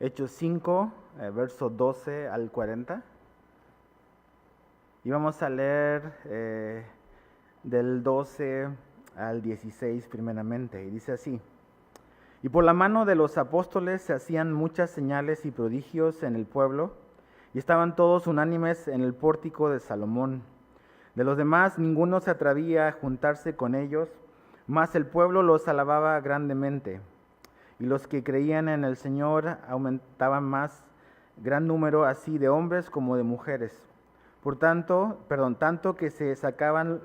Hechos 5, verso 12 al 40. Y vamos a leer del 12 al 16 primeramente. Y dice así: Y por la mano de los apóstoles se hacían muchas señales y prodigios en el pueblo, y estaban todos unánimes en el pórtico de Salomón. De los demás ninguno se atrevía a juntarse con ellos, mas el pueblo los alababa grandemente. Y los que creían en el Señor aumentaban más, gran número así de hombres como de mujeres. Tanto que se sacaban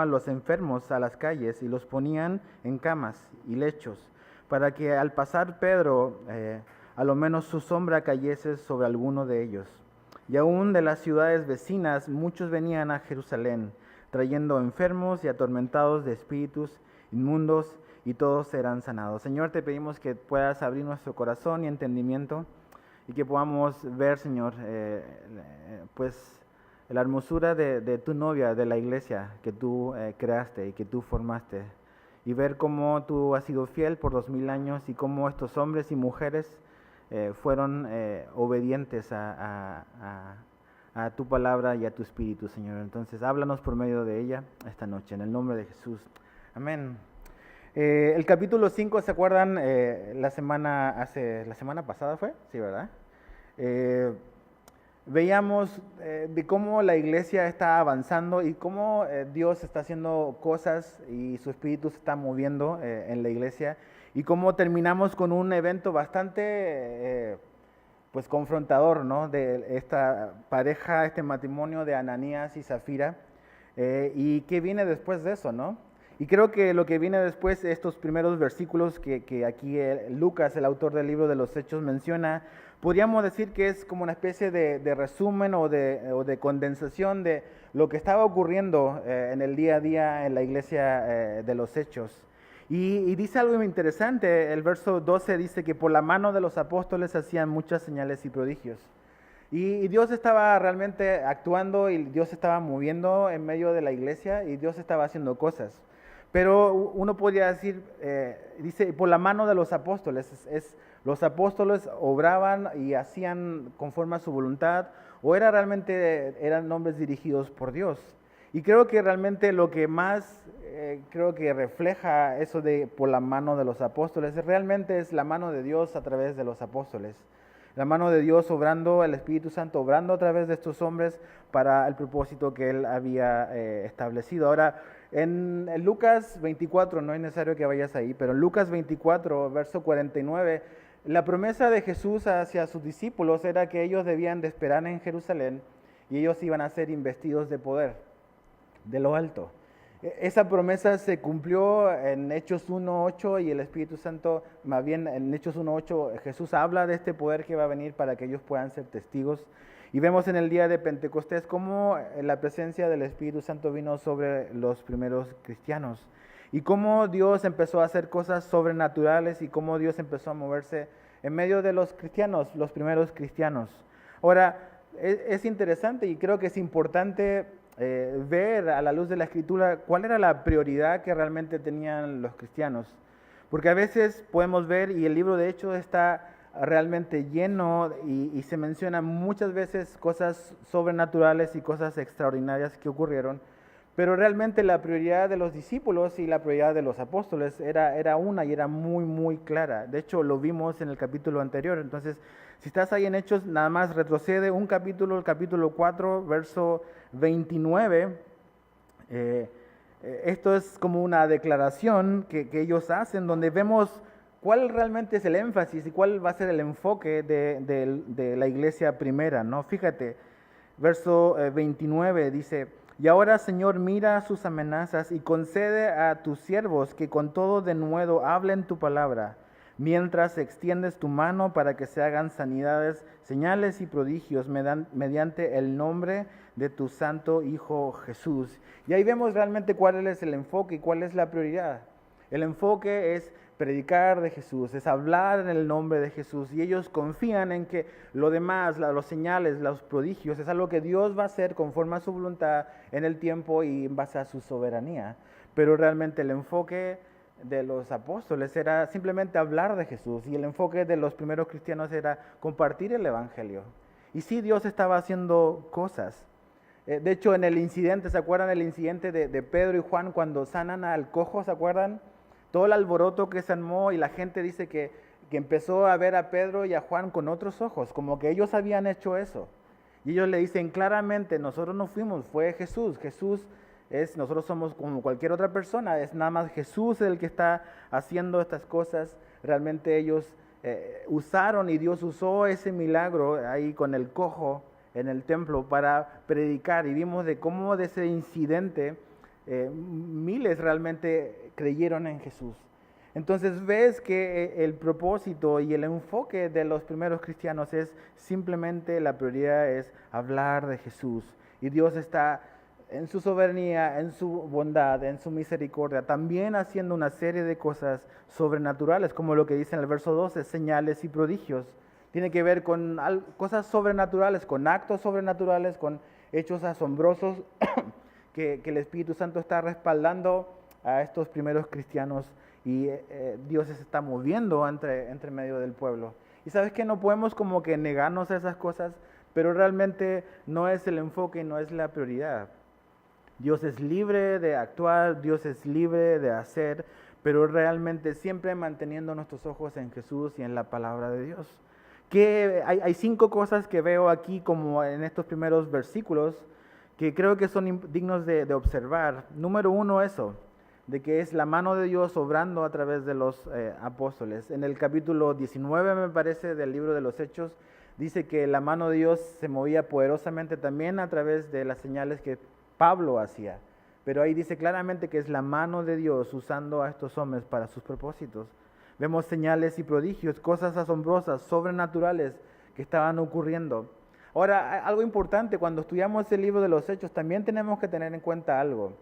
los enfermos a las calles y los ponían en camas y lechos, para que al pasar Pedro, a lo menos su sombra cayese sobre alguno de ellos. Y aún de las ciudades vecinas muchos venían a Jerusalén, trayendo enfermos y atormentados de espíritus inmundos, y todos serán sanados. Señor, te pedimos que puedas abrir nuestro corazón y entendimiento, y que podamos ver, Señor, pues la hermosura de tu novia, de la iglesia que tú creaste y que tú formaste, y ver cómo tú has sido fiel por 2000 años y cómo estos hombres y mujeres fueron obedientes a tu palabra y a tu espíritu, Señor. Entonces, háblanos por medio de ella esta noche, en el nombre de Jesús. Amén. El capítulo 5, ¿se acuerdan? La semana pasada fue, sí, ¿verdad? Veíamos de cómo la iglesia está avanzando y cómo Dios está haciendo cosas y su espíritu se está moviendo en la iglesia, y cómo terminamos con un evento bastante pues confrontador, ¿no? De esta pareja, este matrimonio de Ananías y Zafira, y qué viene después de eso, ¿no? Y creo que lo que viene después, estos primeros versículos que aquí Lucas, el autor del libro de los Hechos, menciona, podríamos decir que es como una especie de resumen o de condensación de lo que estaba ocurriendo en el día a día en la iglesia de los Hechos. Y dice algo interesante, el verso 12 dice que por la mano de los apóstoles hacían muchas señales y prodigios. Y Dios estaba realmente actuando, y Dios estaba moviendo en medio de la iglesia, y Dios estaba haciendo cosas. Pero uno podría decir, dice, por la mano de los apóstoles, los apóstoles obraban y hacían conforme a su voluntad, o eran hombres dirigidos por Dios. Y creo que realmente lo que más creo que refleja eso de por la mano de los apóstoles, realmente es la mano de Dios a través de los apóstoles. La mano de Dios obrando, el Espíritu Santo obrando a través de estos hombres para el propósito que Él había establecido. Ahora, en Lucas 24, no es necesario que vayas ahí, pero en Lucas 24, verso 49, la promesa de Jesús hacia sus discípulos era que ellos debían de esperar en Jerusalén, y ellos iban a ser investidos de poder, de lo alto. Esa promesa se cumplió en Hechos 1.8, y el Espíritu Santo, más bien en Hechos 1.8, Jesús habla de este poder que va a venir para que ellos puedan ser testigos. Y vemos en el día de Pentecostés cómo la presencia del Espíritu Santo vino sobre los primeros cristianos, y cómo Dios empezó a hacer cosas sobrenaturales, y cómo Dios empezó a moverse en medio de los cristianos, los primeros cristianos. Ahora, es interesante, y creo que es importante ver a la luz de la Escritura cuál era la prioridad que realmente tenían los cristianos. Porque a veces podemos ver, y el libro de Hechos está realmente lleno, y se mencionan muchas veces cosas sobrenaturales y cosas extraordinarias que ocurrieron, pero realmente la prioridad de los discípulos y la prioridad de los apóstoles era una, y era muy, muy clara. De hecho, lo vimos en el capítulo anterior. Entonces, si estás ahí en Hechos, nada más retrocede un capítulo, el capítulo 4, verso 29. Esto es como una declaración que ellos hacen, donde vemos cuál realmente es el énfasis y cuál va a ser el enfoque de la iglesia primera, ¿no? Fíjate, verso 29 dice: Y ahora, Señor, mira sus amenazas y concede a tus siervos que con todo denuedo hablen tu palabra, mientras extiendes tu mano para que se hagan sanidades, señales y prodigios mediante el nombre de tu santo Hijo Jesús. Y ahí vemos realmente cuál es el enfoque y cuál es la prioridad. El enfoque es predicar de Jesús, es hablar en el nombre de Jesús, y ellos confían en que lo demás, los señales, los prodigios, es algo que Dios va a hacer conforme a su voluntad en el tiempo y en base a su soberanía. Pero realmente el enfoque de los apóstoles era simplemente hablar de Jesús, y el enfoque de los primeros cristianos era compartir el evangelio. Y sí, Dios estaba haciendo cosas. De hecho, en el incidente, ¿se acuerdan el incidente de Pedro y Juan cuando sanan al cojo? ¿Se acuerdan? Todo el alboroto que se armó, y la gente dice que empezó a ver a Pedro y a Juan con otros ojos, como que ellos habían hecho eso. Y ellos le dicen claramente: nosotros no fuimos, fue Jesús. Nosotros somos como cualquier otra persona, es nada más Jesús el que está haciendo estas cosas. Realmente ellos usaron, y Dios usó ese milagro ahí con el cojo en el templo para predicar, y vimos de cómo de ese incidente miles realmente creyeron en Jesús. Entonces ves que el propósito y el enfoque de los primeros cristianos es simplemente, la prioridad es hablar de Jesús. Y Dios está en su soberanía, en su bondad, en su misericordia, también haciendo una serie de cosas sobrenaturales, como lo que dice en el verso 12, señales y prodigios. Tiene que ver con cosas sobrenaturales, con actos sobrenaturales, con hechos asombrosos que el Espíritu Santo está respaldando a estos primeros cristianos, y Dios se está moviendo entre medio del pueblo. Y sabes que no podemos como que negarnos a esas cosas, pero realmente no es el enfoque y no es la prioridad. Dios es libre de actuar, Dios es libre de hacer, pero realmente siempre manteniendo nuestros ojos en Jesús y en la palabra de Dios. Hay 5 cosas que veo aquí como en estos primeros versículos que creo que son dignos de observar. Número 1, eso, de que es la mano de Dios obrando a través de los apóstoles. En el capítulo 19, me parece, del libro de los Hechos, dice que la mano de Dios se movía poderosamente también a través de las señales que Pablo hacía. Pero ahí dice claramente que es la mano de Dios usando a estos hombres para sus propósitos. Vemos señales y prodigios, cosas asombrosas, sobrenaturales que estaban ocurriendo. Ahora, algo importante, cuando estudiamos el libro de los Hechos, también tenemos que tener en cuenta algo.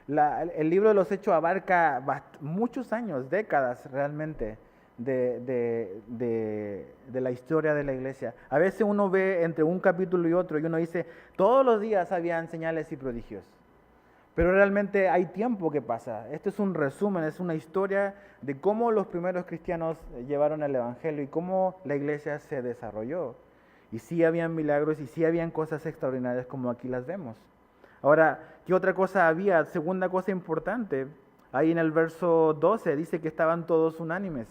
El libro de los Hechos abarca muchos años, décadas realmente, de la historia de la iglesia. A veces uno ve entre un capítulo y otro y uno dice, todos los días habían señales y prodigios. Pero realmente hay tiempo que pasa. Este es un resumen, es una historia de cómo los primeros cristianos llevaron el evangelio y cómo la iglesia se desarrolló. Y sí habían milagros y sí habían cosas extraordinarias como aquí las vemos. Ahora, ¿qué otra cosa había? Segunda cosa importante, ahí en el verso 12 dice que estaban todos unánimes.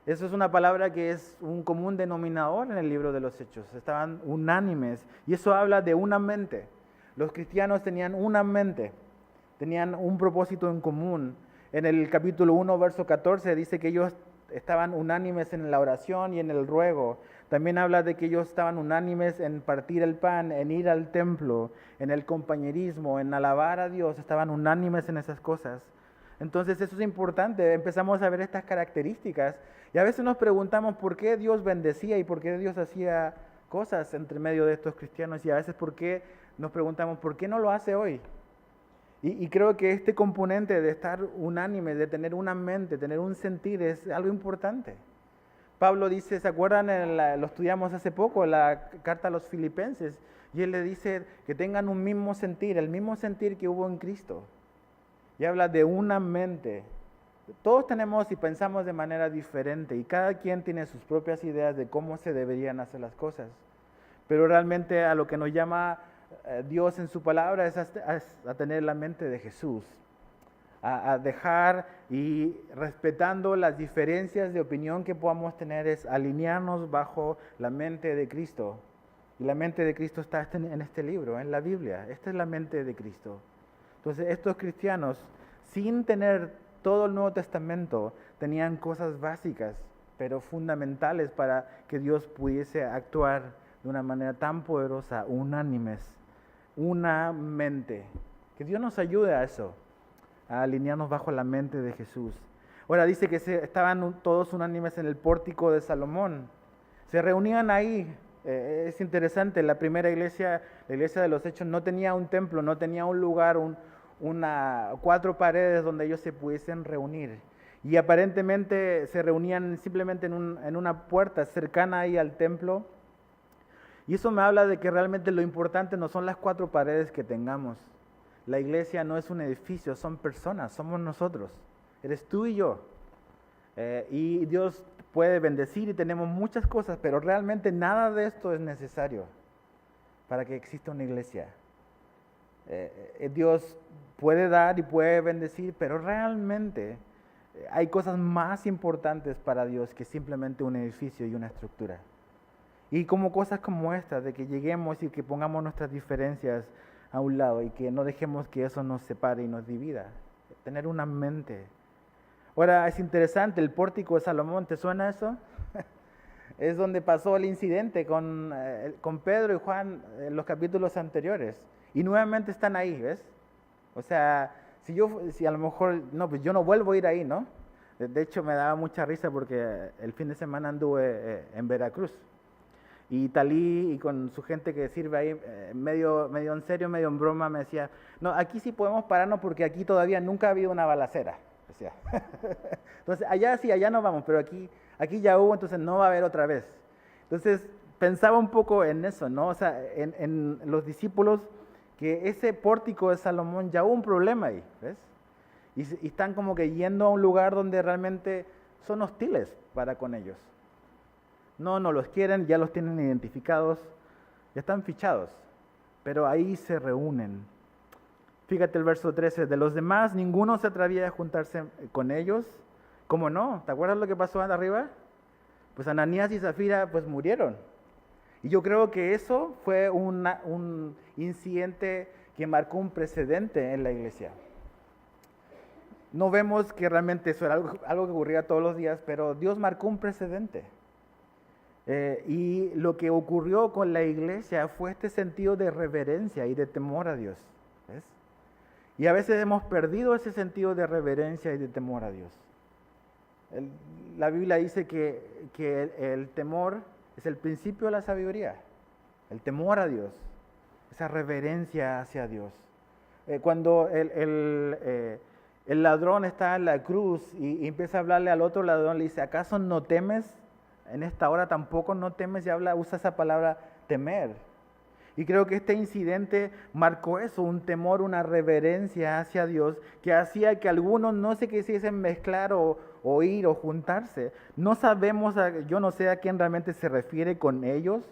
Eso es una palabra que es un común denominador en el libro de los Hechos. Estaban unánimes, y eso habla de una mente. Los cristianos tenían una mente, tenían un propósito en común. En el capítulo 1, verso 14, dice que ellos estaban unánimes en la oración y en el ruego. También habla de que ellos estaban unánimes en partir el pan, en ir al templo, en el compañerismo, en alabar a Dios. Estaban unánimes en esas cosas. Entonces eso es importante. Empezamos a ver estas características y a veces nos preguntamos por qué Dios bendecía y por qué Dios hacía cosas entre medio de estos cristianos, y a veces nos preguntamos por qué no lo hace hoy. Y creo que este componente de estar unánime, de tener una mente, tener un sentir, es algo importante. Pablo dice, ¿se acuerdan? Lo estudiamos hace poco, la carta a los Filipenses, y él le dice que tengan un mismo sentir, el mismo sentir que hubo en Cristo. Y habla de una mente. Todos tenemos y pensamos de manera diferente, y cada quien tiene sus propias ideas de cómo se deberían hacer las cosas. Pero realmente a lo que nos llama Dios en su palabra es a tener la mente de Jesús, a dejar, y respetando las diferencias de opinión que podamos tener, es alinearnos bajo la mente de Cristo. Y la mente de Cristo está en este libro, en la Biblia. Esta es la mente de Cristo. Entonces estos cristianos, sin tener todo el Nuevo Testamento, tenían cosas básicas, pero fundamentales para que Dios pudiese actuar de una manera tan poderosa, unánimes, una mente. Que Dios nos ayude a eso, a alinearnos bajo la mente de Jesús. Ahora dice que estaban todos unánimes en el pórtico de Salomón. Se reunían ahí. Es interesante, la primera iglesia, la iglesia de los Hechos, no tenía un templo, no tenía un lugar, 4 paredes donde ellos se pudiesen reunir. Y aparentemente se reunían simplemente en una puerta cercana ahí al templo. Y eso me habla de que realmente lo importante no son las 4 paredes que tengamos. La iglesia no es un edificio, son personas, somos nosotros. eres tú y yo. Y Dios puede bendecir y tenemos muchas cosas, pero realmente nada de esto es necesario para que exista una iglesia. Dios puede dar y puede bendecir, pero realmente hay cosas más importantes para Dios que simplemente un edificio y una estructura. Y como cosas como esta, de que lleguemos y que pongamos nuestras diferencias a un lado y que no dejemos que eso nos separe y nos divida. Tener una mente. Ahora es interesante, el pórtico de Salomón, ¿te suena eso? Es donde pasó el incidente con Pedro y Juan en los capítulos anteriores. Y nuevamente están ahí, ¿ves? O sea, si a lo mejor, no, pues yo no vuelvo a ir ahí, ¿no? De hecho, me daba mucha risa porque el fin de semana anduve en Veracruz. Y Talí y con su gente que sirve ahí, medio en serio, medio en broma, me decía, no, aquí sí podemos pararnos porque aquí todavía nunca ha habido una balacera. Decía. Entonces, allá sí, allá no vamos, pero aquí ya hubo, entonces no va a haber otra vez. Entonces, pensaba un poco en eso, ¿no? O sea, en los discípulos, que ese pórtico de Salomón ya hubo un problema ahí, ¿ves? Y están como que yendo a un lugar donde realmente son hostiles para con ellos. No los quieren, ya los tienen identificados, ya están fichados, pero ahí se reúnen. Fíjate el verso 13, de los demás ninguno se atrevía a juntarse con ellos. ¿Cómo no? ¿Te acuerdas lo que pasó arriba? Pues Ananías y Zafira pues murieron. Y yo creo que eso fue un incidente que marcó un precedente en la iglesia. No vemos que realmente eso era algo que ocurría todos los días, pero Dios marcó un precedente. Y lo que ocurrió con la iglesia fue este sentido de reverencia y de temor a Dios. ¿Ves? Y a veces hemos perdido ese sentido de reverencia y de temor a Dios. La Biblia dice que el temor es el principio de la sabiduría. El temor a Dios, esa reverencia hacia Dios. Cuando el ladrón está en la cruz y empieza a hablarle al otro ladrón, le dice, ¿acaso no temes? En esta hora tampoco no temes y usa esa palabra temer. Y creo que este incidente marcó eso, un temor, una reverencia hacia Dios que hacía que algunos no se quisiesen mezclar o ir o juntarse. No sabemos, yo no sé a quién realmente se refiere con ellos.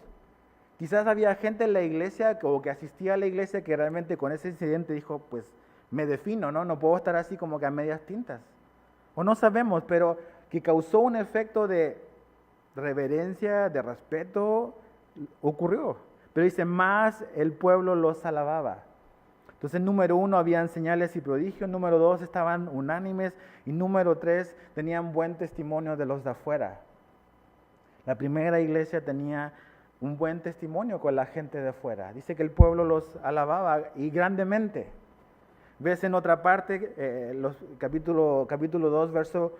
Quizás había gente en la iglesia o que asistía a la iglesia que realmente con ese incidente dijo, pues me defino, ¿no? No puedo estar así como que a medias tintas. O no sabemos, pero que causó un efecto de reverencia, de respeto, ocurrió. Pero dice, más el pueblo los alababa. Entonces, número 1, habían señales y prodigios. Número 2, estaban unánimes. Y número 3, tenían buen testimonio de los de afuera. La primera iglesia tenía un buen testimonio con la gente de afuera. Dice que el pueblo los alababa y grandemente. Ves en otra parte, capítulo 2, verso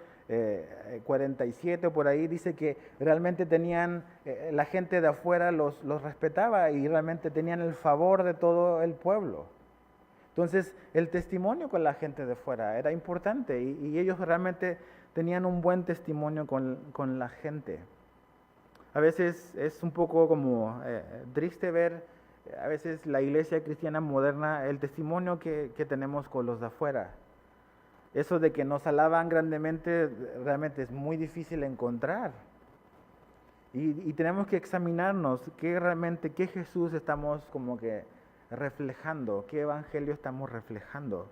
47 por ahí, dice que realmente tenían, la gente de afuera los respetaba y realmente tenían el favor de todo el pueblo. Entonces, el testimonio con la gente de afuera era importante y ellos realmente tenían un buen testimonio con la gente. A veces es un poco como triste ver, a veces la iglesia cristiana moderna, el testimonio que tenemos con los de afuera. Eso de que nos alaban grandemente realmente es muy difícil encontrar. Y tenemos que examinarnos qué Jesús estamos como que reflejando, qué evangelio estamos reflejando.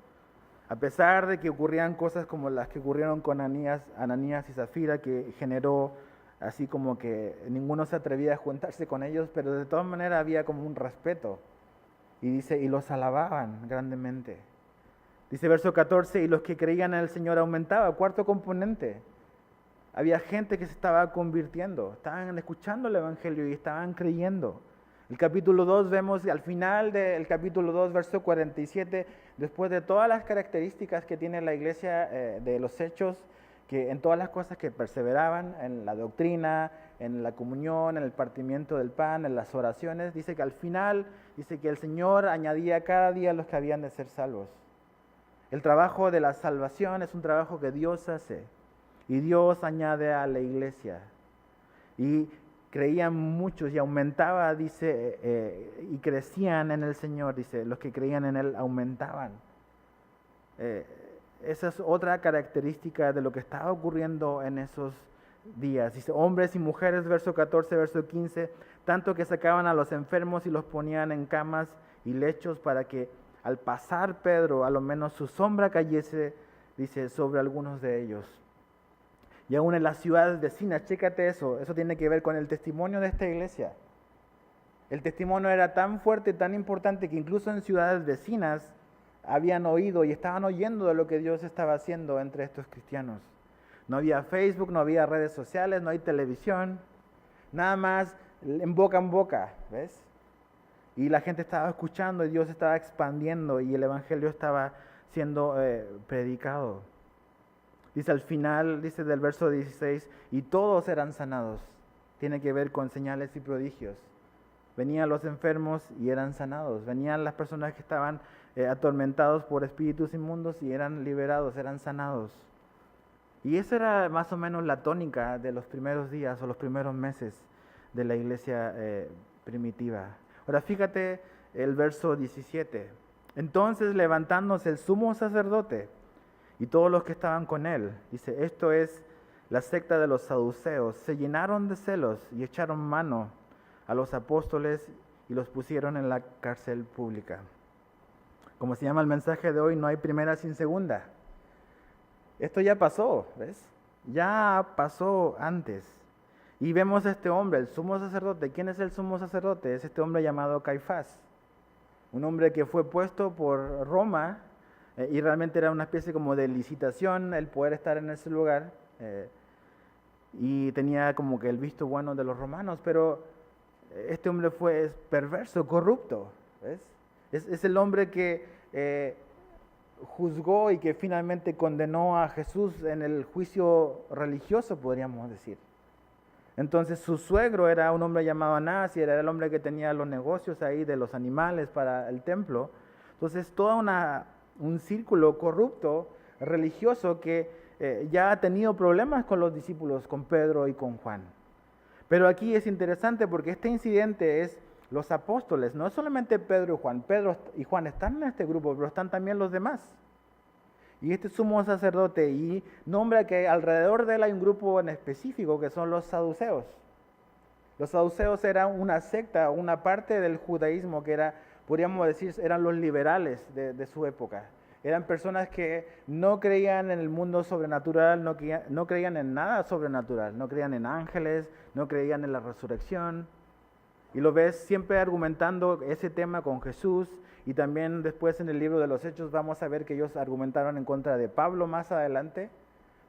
A pesar de que ocurrían cosas como las que ocurrieron con Ananías y Zafira, que generó así como que ninguno se atrevía a juntarse con ellos, pero de todas maneras había como un respeto. Y dice, y los alababan grandemente. Dice verso 14, y los que creían en el Señor aumentaba. Cuarto componente, había gente que se estaba convirtiendo, estaban escuchando el Evangelio y estaban creyendo. El capítulo 2 vemos, al final del capítulo 2, verso 47, después de todas las características que tiene la iglesia de los hechos, que en todas las cosas que perseveraban, en la doctrina, en la comunión, en el partimiento del pan, en las oraciones, dice que al final, dice que el Señor añadía cada día a los que habían de ser salvos. El trabajo de la salvación es un trabajo que Dios hace y Dios añade a la iglesia. Y creían muchos y aumentaba, dice, y crecían en el Señor, dice, los que creían en Él aumentaban. esa es otra característica de lo que estaba ocurriendo en esos días. Dice, hombres y mujeres, verso 14, verso 15, tanto que sacaban a los enfermos y los ponían en camas y lechos para que al pasar Pedro, a lo menos su sombra cayese, dice, sobre algunos de ellos. Y aún en las ciudades vecinas, chécate eso tiene que ver con el testimonio de esta iglesia. El testimonio era tan fuerte, tan importante, que incluso en ciudades vecinas habían oído y estaban oyendo de lo que Dios estaba haciendo entre estos cristianos. No había Facebook, no había redes sociales, no hay televisión, nada más en boca, ¿ves? Y la gente estaba escuchando y Dios estaba expandiendo y el evangelio estaba siendo predicado. Dice al final, dice del verso 16, y todos eran sanados. Tiene que ver con señales y prodigios. Venían los enfermos y eran sanados. Venían las personas que estaban atormentados por espíritus inmundos y eran liberados, eran sanados. Y esa era más o menos la tónica de los primeros días o los primeros meses de la iglesia primitiva. Ahora fíjate el verso 17. Entonces levantándose el sumo sacerdote y todos los que estaban con él, dice, esto es la secta de los saduceos, se llenaron de celos y echaron mano a los apóstoles y los pusieron en la cárcel pública. Como se llama el mensaje de hoy, no hay primera sin segunda. Esto ya pasó, ¿ves? Ya pasó antes. Y vemos a este hombre, el sumo sacerdote. ¿Quién es el sumo sacerdote? Es este hombre llamado Caifás. Un hombre que fue puesto por Roma y realmente era una especie como de licitación el poder estar en ese lugar. Y tenía como que el visto bueno de los romanos, pero este hombre fue perverso, corrupto, ¿ves? Es el hombre que juzgó y que finalmente condenó a Jesús en el juicio religioso, podríamos decir. Entonces su suegro era un hombre llamado Anás y era el hombre que tenía los negocios ahí de los animales para el templo. Entonces todo un círculo corrupto, religioso, que ya ha tenido problemas con los discípulos, con Pedro y con Juan. Pero aquí es interesante porque este incidente es los apóstoles, no solamente Pedro y Juan. Pedro y Juan están en este grupo, pero están también los demás. Y este sumo sacerdote y nombra que alrededor de él hay un grupo en específico que son los saduceos. Los saduceos eran una secta, una parte del judaísmo que era, podríamos decir, eran los liberales de su época. Eran personas que no creían en el mundo sobrenatural, no creían en nada sobrenatural, no creían en ángeles, no creían en la resurrección. Y lo ves siempre argumentando ese tema con Jesús. Y también después en el libro de los Hechos vamos a ver que ellos argumentaron en contra de Pablo más adelante.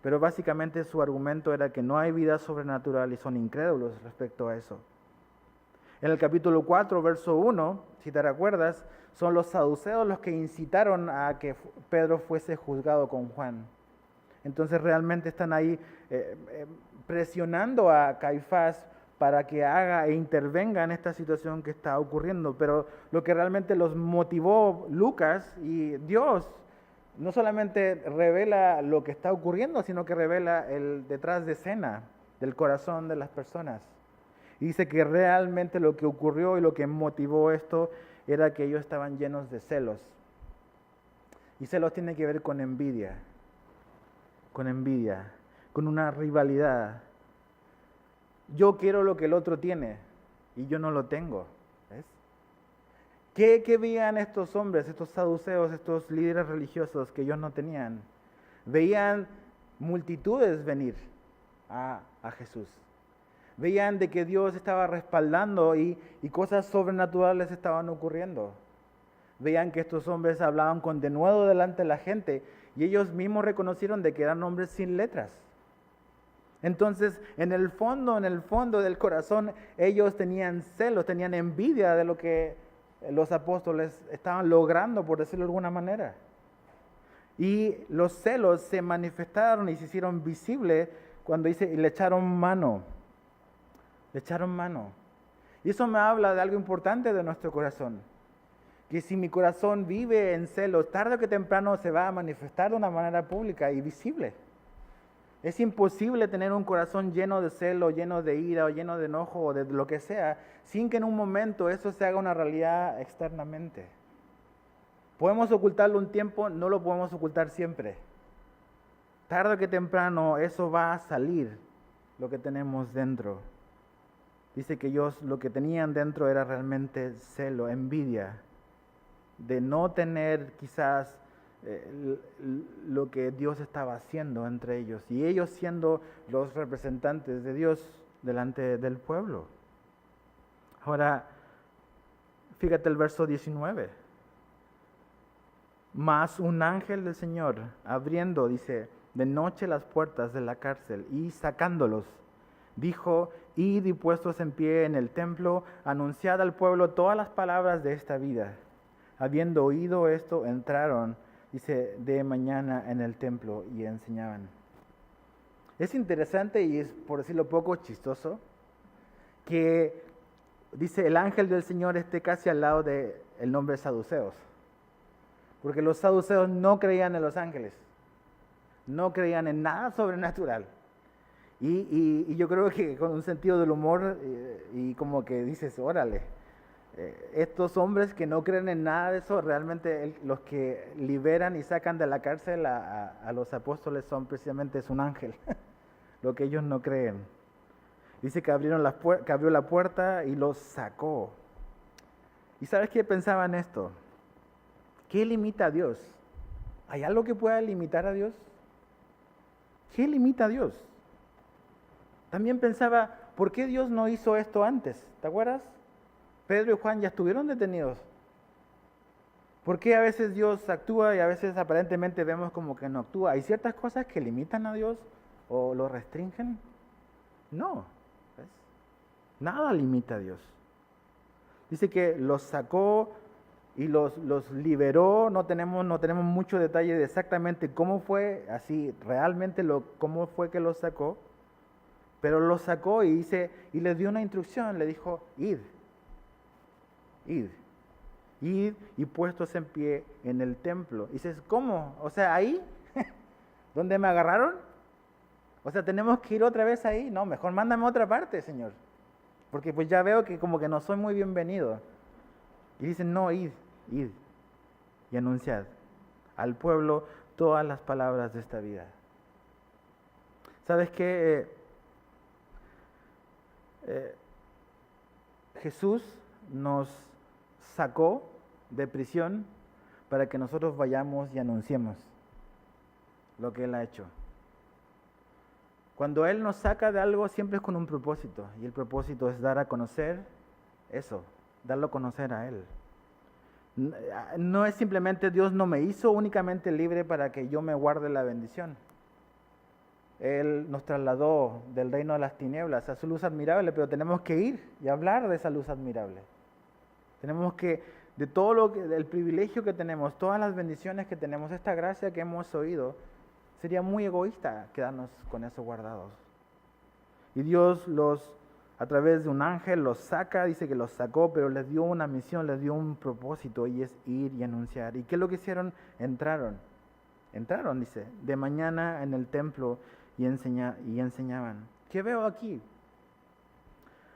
Pero básicamente su argumento era que no hay vida sobrenatural y son incrédulos respecto a eso. En el capítulo 4, verso 1, si te recuerdas, son los saduceos los que incitaron a que Pedro fuese juzgado con Juan. Entonces realmente están ahí presionando a Caifás para que haga e intervenga en esta situación que está ocurriendo. Pero lo que realmente los motivó Lucas y Dios no solamente revela lo que está ocurriendo, sino que revela el detrás de escena del corazón de las personas. Y dice que realmente lo que ocurrió y lo que motivó esto era que ellos estaban llenos de celos. Y celos tiene que ver con envidia, con una rivalidad. Yo quiero lo que el otro tiene y yo no lo tengo. ¿Ves? ¿Qué veían estos hombres, estos saduceos, estos líderes religiosos que ellos no tenían? Veían multitudes venir a Jesús. Veían de que Dios estaba respaldando y cosas sobrenaturales estaban ocurriendo. Veían que estos hombres hablaban con denuedo delante de la gente y ellos mismos reconocieron de que eran hombres sin letras. Entonces, en el fondo del corazón, ellos tenían celos, tenían envidia de lo que los apóstoles estaban logrando, por decirlo de alguna manera. Y los celos se manifestaron y se hicieron visibles cuando dice, y le echaron mano. Le echaron mano. Y eso me habla de algo importante de nuestro corazón. Que si mi corazón vive en celos, tarde o que temprano se va a manifestar de una manera pública y visible. Es imposible tener un corazón lleno de celo, lleno de ira o lleno de enojo o de lo que sea, sin que en un momento eso se haga una realidad externamente. Podemos ocultarlo un tiempo, no lo podemos ocultar siempre. Tarde que temprano eso va a salir, lo que tenemos dentro. Dice que ellos lo que tenían dentro era realmente celo, envidia, de no tener quizás lo que Dios estaba haciendo entre ellos, y ellos siendo los representantes de Dios delante del pueblo. Ahora, fíjate el verso 19. Mas un ángel del Señor, abriendo, dice, de noche las puertas de la cárcel y sacándolos, dijo: id y puestos en pie en el templo, anunciad al pueblo todas las palabras de esta vida. Habiendo oído esto, entraron, dice, de mañana en el templo y enseñaban. Es interesante y es, por decirlo poco, chistoso, que dice el ángel del Señor esté casi al lado del nombre saduceos. Porque los saduceos no creían en los ángeles, no creían en nada sobrenatural. Y yo creo que con un sentido del humor y como que dices, órale, estos hombres que no creen en nada de eso, realmente los que liberan y sacan de la cárcel a los apóstoles son precisamente es un ángel, lo que ellos no creen. Dice que abrió la puerta y los sacó. ¿Y sabes qué pensaba en esto? ¿Qué limita a Dios? ¿Hay algo que pueda limitar a Dios? ¿Qué limita a Dios? También pensaba, ¿por qué Dios no hizo esto antes? ¿Te acuerdas? Pedro y Juan ya estuvieron detenidos. ¿Por qué a veces Dios actúa y a veces aparentemente vemos como que no actúa? ¿Hay ciertas cosas que limitan a Dios o lo restringen? No. ¿Ves? Nada limita a Dios. Dice que los sacó y los liberó. No tenemos mucho detalle de exactamente cómo fue, así realmente cómo fue que los sacó, pero los sacó y les dio una instrucción, le dijo: id y puestos en pie en el templo. Y dices, ¿cómo? O sea, ahí, ¿donde me agarraron? O sea, ¿tenemos que ir otra vez ahí? No, mejor mándame a otra parte, Señor, porque pues ya veo que como que no soy muy bienvenido. Y dicen, no, id y anunciad al pueblo todas las palabras de esta vida. ¿Sabes qué? Jesús nos sacó de prisión para que nosotros vayamos y anunciemos lo que Él ha hecho. Cuando Él nos saca de algo, siempre es con un propósito, y el propósito es dar a conocer eso, darlo a conocer a Él. No es simplemente Dios no me hizo únicamente libre para que yo me guarde la bendición. Él nos trasladó del reino de las tinieblas a su luz admirable, pero tenemos que ir y hablar de esa luz admirable. Tenemos que, de todo el privilegio que tenemos, todas las bendiciones que tenemos, esta gracia que hemos oído, sería muy egoísta quedarnos con eso guardados. Y Dios a través de un ángel los saca, dice que los sacó, pero les dio una misión, les dio un propósito, y es ir y anunciar. ¿Y qué es lo que hicieron? Entraron, dice, de mañana en el templo y enseñaban. ¿Qué veo aquí?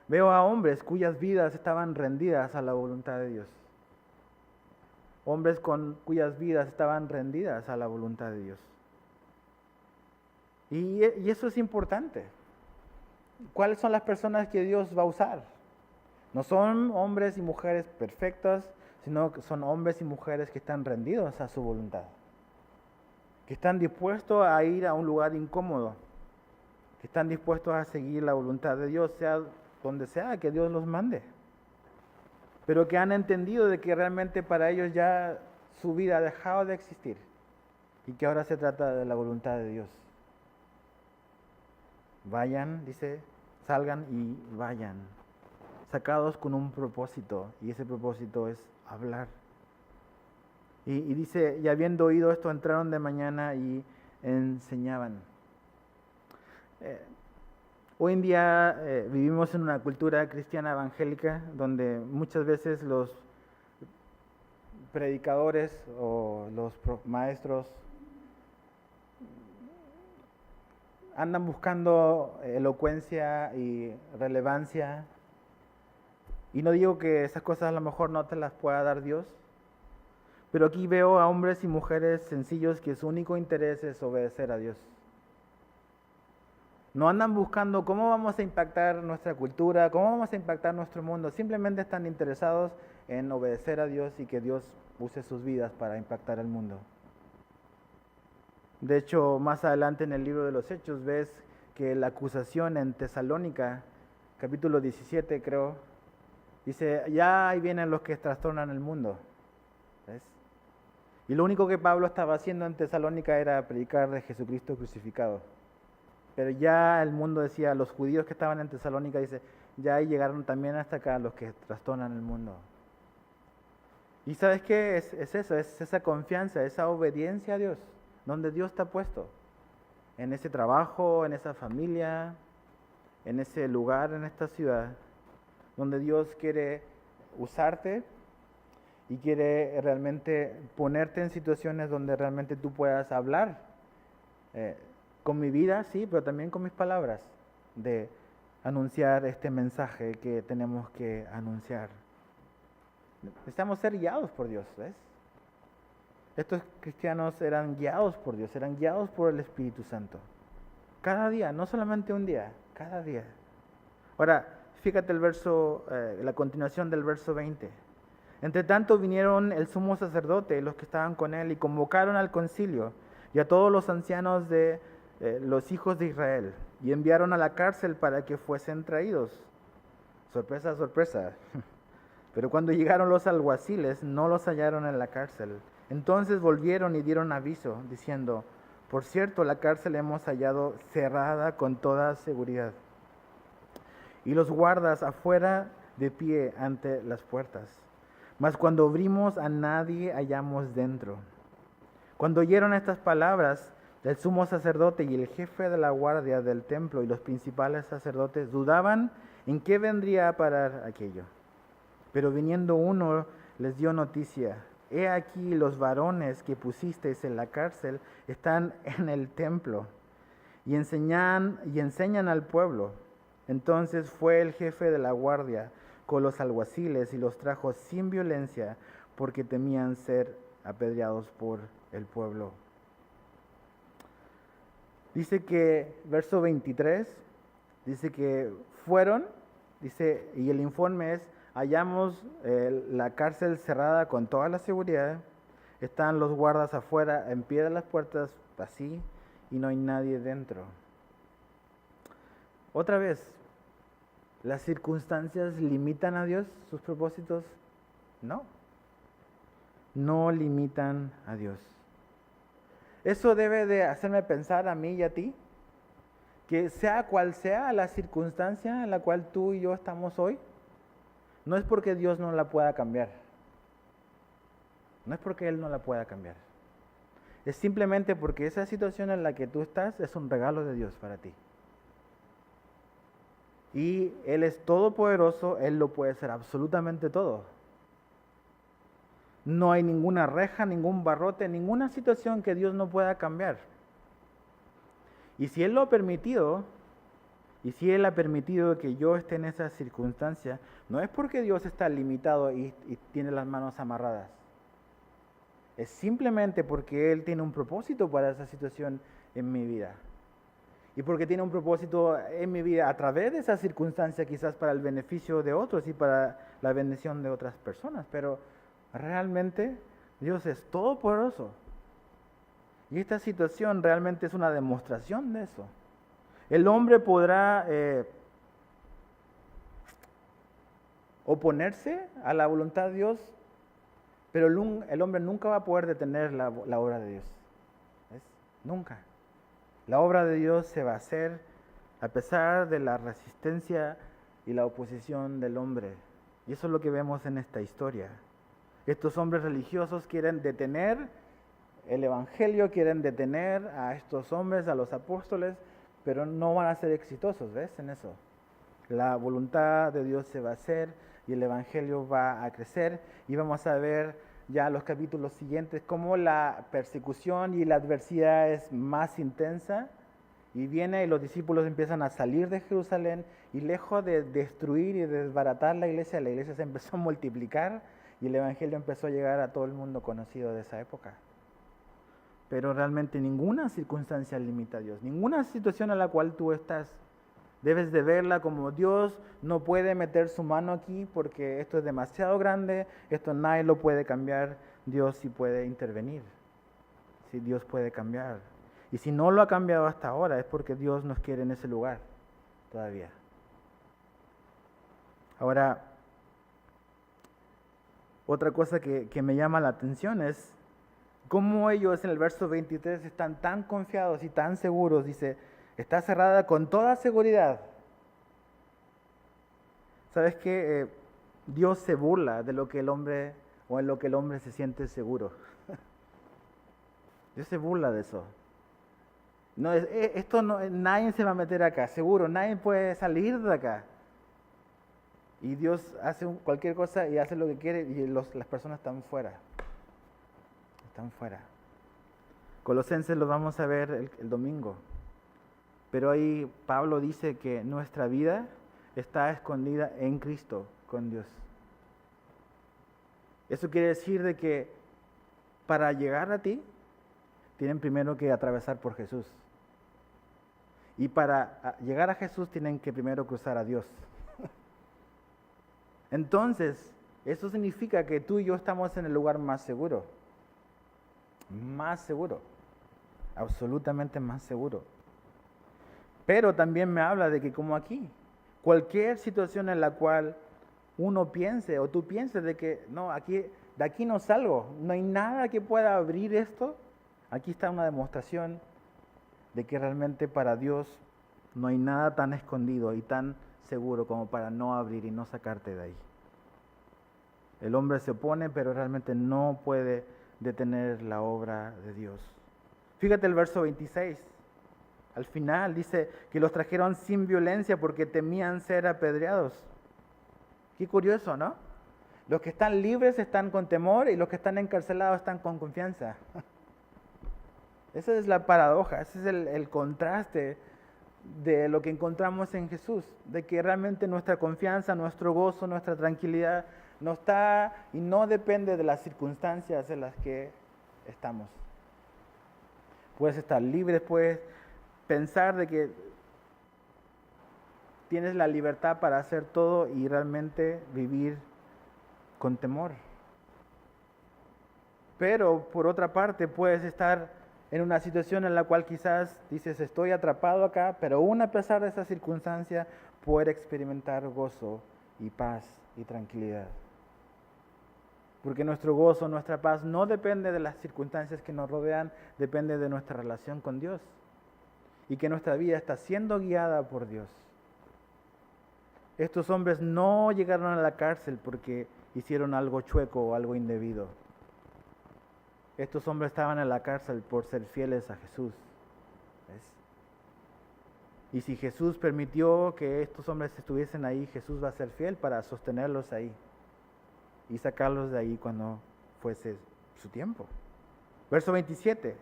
Veo a hombres cuyas vidas estaban rendidas a la voluntad de Dios. Hombres cuyas vidas estaban rendidas a la voluntad de Dios. Y eso es importante. ¿Cuáles son las personas que Dios va a usar? No son hombres y mujeres perfectas, sino que son hombres y mujeres que están rendidos a su voluntad, que están dispuestos a ir a un lugar incómodo, que están dispuestos a seguir la voluntad de Dios, sea donde sea que Dios los mande, pero que han entendido de que realmente para ellos ya su vida ha dejado de existir y que ahora se trata de la voluntad de Dios. Vayan, dice, salgan y vayan, sacados con un propósito, y ese propósito es hablar. Y dice, y habiendo oído esto, entraron de mañana y enseñaban. Hoy en día vivimos en una cultura cristiana evangélica donde muchas veces los predicadores o los maestros andan buscando elocuencia y relevancia. Y no digo que esas cosas a lo mejor no te las pueda dar Dios, Pero aquí veo a hombres y mujeres sencillos que su único interés es obedecer a Dios. No andan buscando cómo vamos a impactar nuestra cultura, cómo vamos a impactar nuestro mundo. Simplemente están interesados en obedecer a Dios y que Dios use sus vidas para impactar el mundo. De hecho, más adelante en el libro de los Hechos ves que la acusación en Tesalónica, capítulo 17 creo, dice, ya ahí vienen los que trastornan el mundo. ¿Ves? Y lo único que Pablo estaba haciendo en Tesalónica era predicar de Jesucristo crucificado. Pero ya el mundo decía, los judíos que estaban en Tesalónica, dice, ya ahí llegaron también hasta acá los que trastornan el mundo. ¿Y sabes qué? Es eso, es esa confianza, esa obediencia a Dios, donde Dios te ha puesto. En ese trabajo, en esa familia, en ese lugar, en esta ciudad, donde Dios quiere usarte y quiere realmente ponerte en situaciones donde realmente tú puedas hablar. Con mi vida, sí, pero también con mis palabras, de anunciar este mensaje que tenemos que anunciar. Necesitamos ser guiados por Dios, ¿ves? Estos cristianos eran guiados por Dios, eran guiados por el Espíritu Santo. Cada día, no solamente un día, cada día. Ahora, fíjate el verso, la continuación del verso 20. Entre tanto vinieron el sumo sacerdote y los que estaban con él y convocaron al concilio y a todos los ancianos de los hijos de Israel y enviaron a la cárcel para que fuesen traídos. Sorpresa, sorpresa. Pero cuando llegaron los alguaciles no los hallaron en la cárcel. Entonces volvieron y dieron aviso diciendo, por cierto, la cárcel hemos hallado cerrada con toda seguridad y los guardas afuera de pie ante las puertas. Mas cuando abrimos a nadie hallamos dentro. Cuando oyeron estas palabras, el sumo sacerdote y el jefe de la guardia del templo y los principales sacerdotes dudaban en qué vendría a parar aquello. Pero viniendo uno les dio noticia, he aquí los varones que pusisteis en la cárcel están en el templo y enseñan al pueblo. Entonces fue el jefe de la guardia con los alguaciles y los trajo sin violencia porque temían ser apedreados por el pueblo. Dice que, verso 23, dice que fueron, dice, y el informe es, hallamos la cárcel cerrada con toda la seguridad, están los guardas afuera en pie de las puertas así y no hay nadie dentro. Otra vez, ¿las circunstancias limitan a Dios sus propósitos? No, no limitan a Dios. Eso debe de hacerme pensar a mí y a ti, que sea cual sea la circunstancia en la cual tú y yo estamos hoy, no es porque Dios no la pueda cambiar. No es porque Él no la pueda cambiar. Es simplemente porque esa situación en la que tú estás es un regalo de Dios para ti. Y Él es todopoderoso, Él lo puede hacer absolutamente todo. No hay ninguna reja, ningún barrote, ninguna situación que Dios no pueda cambiar. Y si Él lo ha permitido, y si Él ha permitido que yo esté en esa circunstancia, no es porque Dios está limitado y tiene las manos amarradas. Es simplemente porque Él tiene un propósito para esa situación en mi vida. Y porque tiene un propósito en mi vida a través de esa circunstancia, quizás para el beneficio de otros y para la bendición de otras personas. Pero realmente Dios es todopoderoso. Y esta situación realmente es una demostración de eso. El hombre podrá oponerse a la voluntad de Dios, pero el hombre nunca va a poder detener la obra de Dios. ¿Ves? Nunca. La obra de Dios se va a hacer a pesar de la resistencia y la oposición del hombre. Y eso es lo que vemos en esta historia. Estos hombres religiosos quieren detener el evangelio, quieren detener a estos hombres, a los apóstoles, pero no van a ser exitosos, ¿ves? En eso. La voluntad de Dios se va a hacer y el evangelio va a crecer, y vamos a ver ya los capítulos siguientes cómo la persecución y la adversidad es más intensa y viene y los discípulos empiezan a salir de Jerusalén y lejos de destruir y desbaratar la iglesia se empezó a multiplicar y el Evangelio empezó a llegar a todo el mundo conocido de esa época. Pero realmente ninguna circunstancia limita a Dios, ninguna situación a la cual tú estás. Debes de verla como Dios no puede meter su mano aquí porque esto es demasiado grande, esto nadie lo puede cambiar, Dios sí puede intervenir, sí, Dios puede cambiar. Y si no lo ha cambiado hasta ahora es porque Dios nos quiere en ese lugar todavía. Ahora, otra cosa que me llama la atención es cómo ellos en el verso 23 están tan confiados y tan seguros. Dice, está cerrada con toda seguridad. ¿Sabes qué? Dios se burla de lo que el hombre o en lo que el hombre se siente seguro. Dios se burla de eso. No, esto no, nadie se va a meter acá, seguro, nadie puede salir de acá. Y Dios hace cualquier cosa y hace lo que quiere y las personas están fuera. Están fuera. Colosenses lo vamos a ver el domingo. Pero ahí Pablo dice que nuestra vida está escondida en Cristo con Dios. Eso quiere decir de que para llegar a ti, tienen primero que atravesar por Jesús. Y para llegar a Jesús tienen que primero cruzar a Dios. Entonces, eso significa que tú y yo estamos en el lugar más seguro. Más seguro. Absolutamente más seguro. Pero también me habla de que como aquí, cualquier situación en la cual uno piense o tú pienses de que no, de aquí no salgo, no hay nada que pueda abrir esto, aquí está una demostración de que realmente para Dios no hay nada tan escondido y tan seguro como para no abrir y no sacarte de ahí. El hombre se opone, pero realmente no puede detener la obra de Dios. Fíjate el verso 26. Al final dice que los trajeron sin violencia porque temían ser apedreados. Qué curioso, ¿no? Los que están libres están con temor y los que están encarcelados están con confianza. Esa es la paradoja, ese es el contraste de lo que encontramos en Jesús, de que realmente nuestra confianza, nuestro gozo, nuestra tranquilidad no está y no depende de las circunstancias en las que estamos. Puedes estar libre, puedes pensar de que tienes la libertad para hacer todo y realmente vivir con temor. Pero por otra parte puedes estar en una situación en la cual quizás dices estoy atrapado acá, pero aún a pesar de esa circunstancia poder experimentar gozo y paz y tranquilidad. Porque nuestro gozo, nuestra paz no depende de las circunstancias que nos rodean, depende de nuestra relación con Dios. Y que nuestra vida está siendo guiada por Dios. Estos hombres no llegaron a la cárcel porque hicieron algo chueco o algo indebido. Estos hombres estaban en la cárcel por ser fieles a Jesús. ¿Ves? Y si Jesús permitió que estos hombres estuviesen ahí, Jesús va a ser fiel para sostenerlos ahí y sacarlos de ahí cuando fuese su tiempo. Verso 27.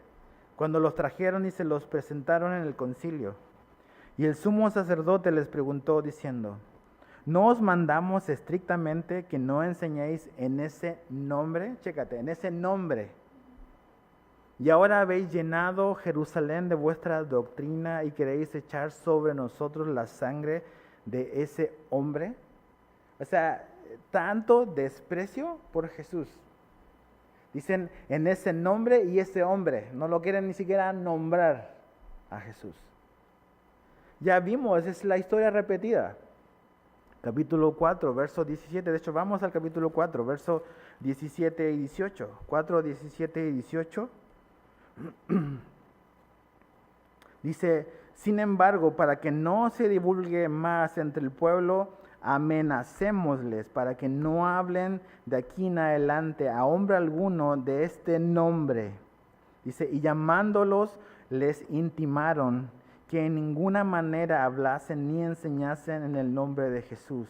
Cuando los trajeron y se los presentaron en el concilio, y el sumo sacerdote les preguntó diciendo, ¿no os mandamos estrictamente que no enseñéis en ese nombre? Chécate, en ese nombre. Y ahora habéis llenado Jerusalén de vuestra doctrina y queréis echar sobre nosotros la sangre de ese hombre. O sea, tanto desprecio por Jesús. Dicen en ese nombre y ese hombre. No lo quieren ni siquiera nombrar a Jesús. Ya vimos, es la historia repetida. Capítulo 4, verso 17. De hecho, vamos al capítulo 4, verso 17 y 18. 4, 17 y 18. Dice, sin embargo, para que no se divulgue más entre el pueblo, amenacémosles para que no hablen de aquí en adelante a hombre alguno de este nombre. Dice, y llamándolos les intimaron que en ninguna manera hablasen ni enseñasen en el nombre de Jesús.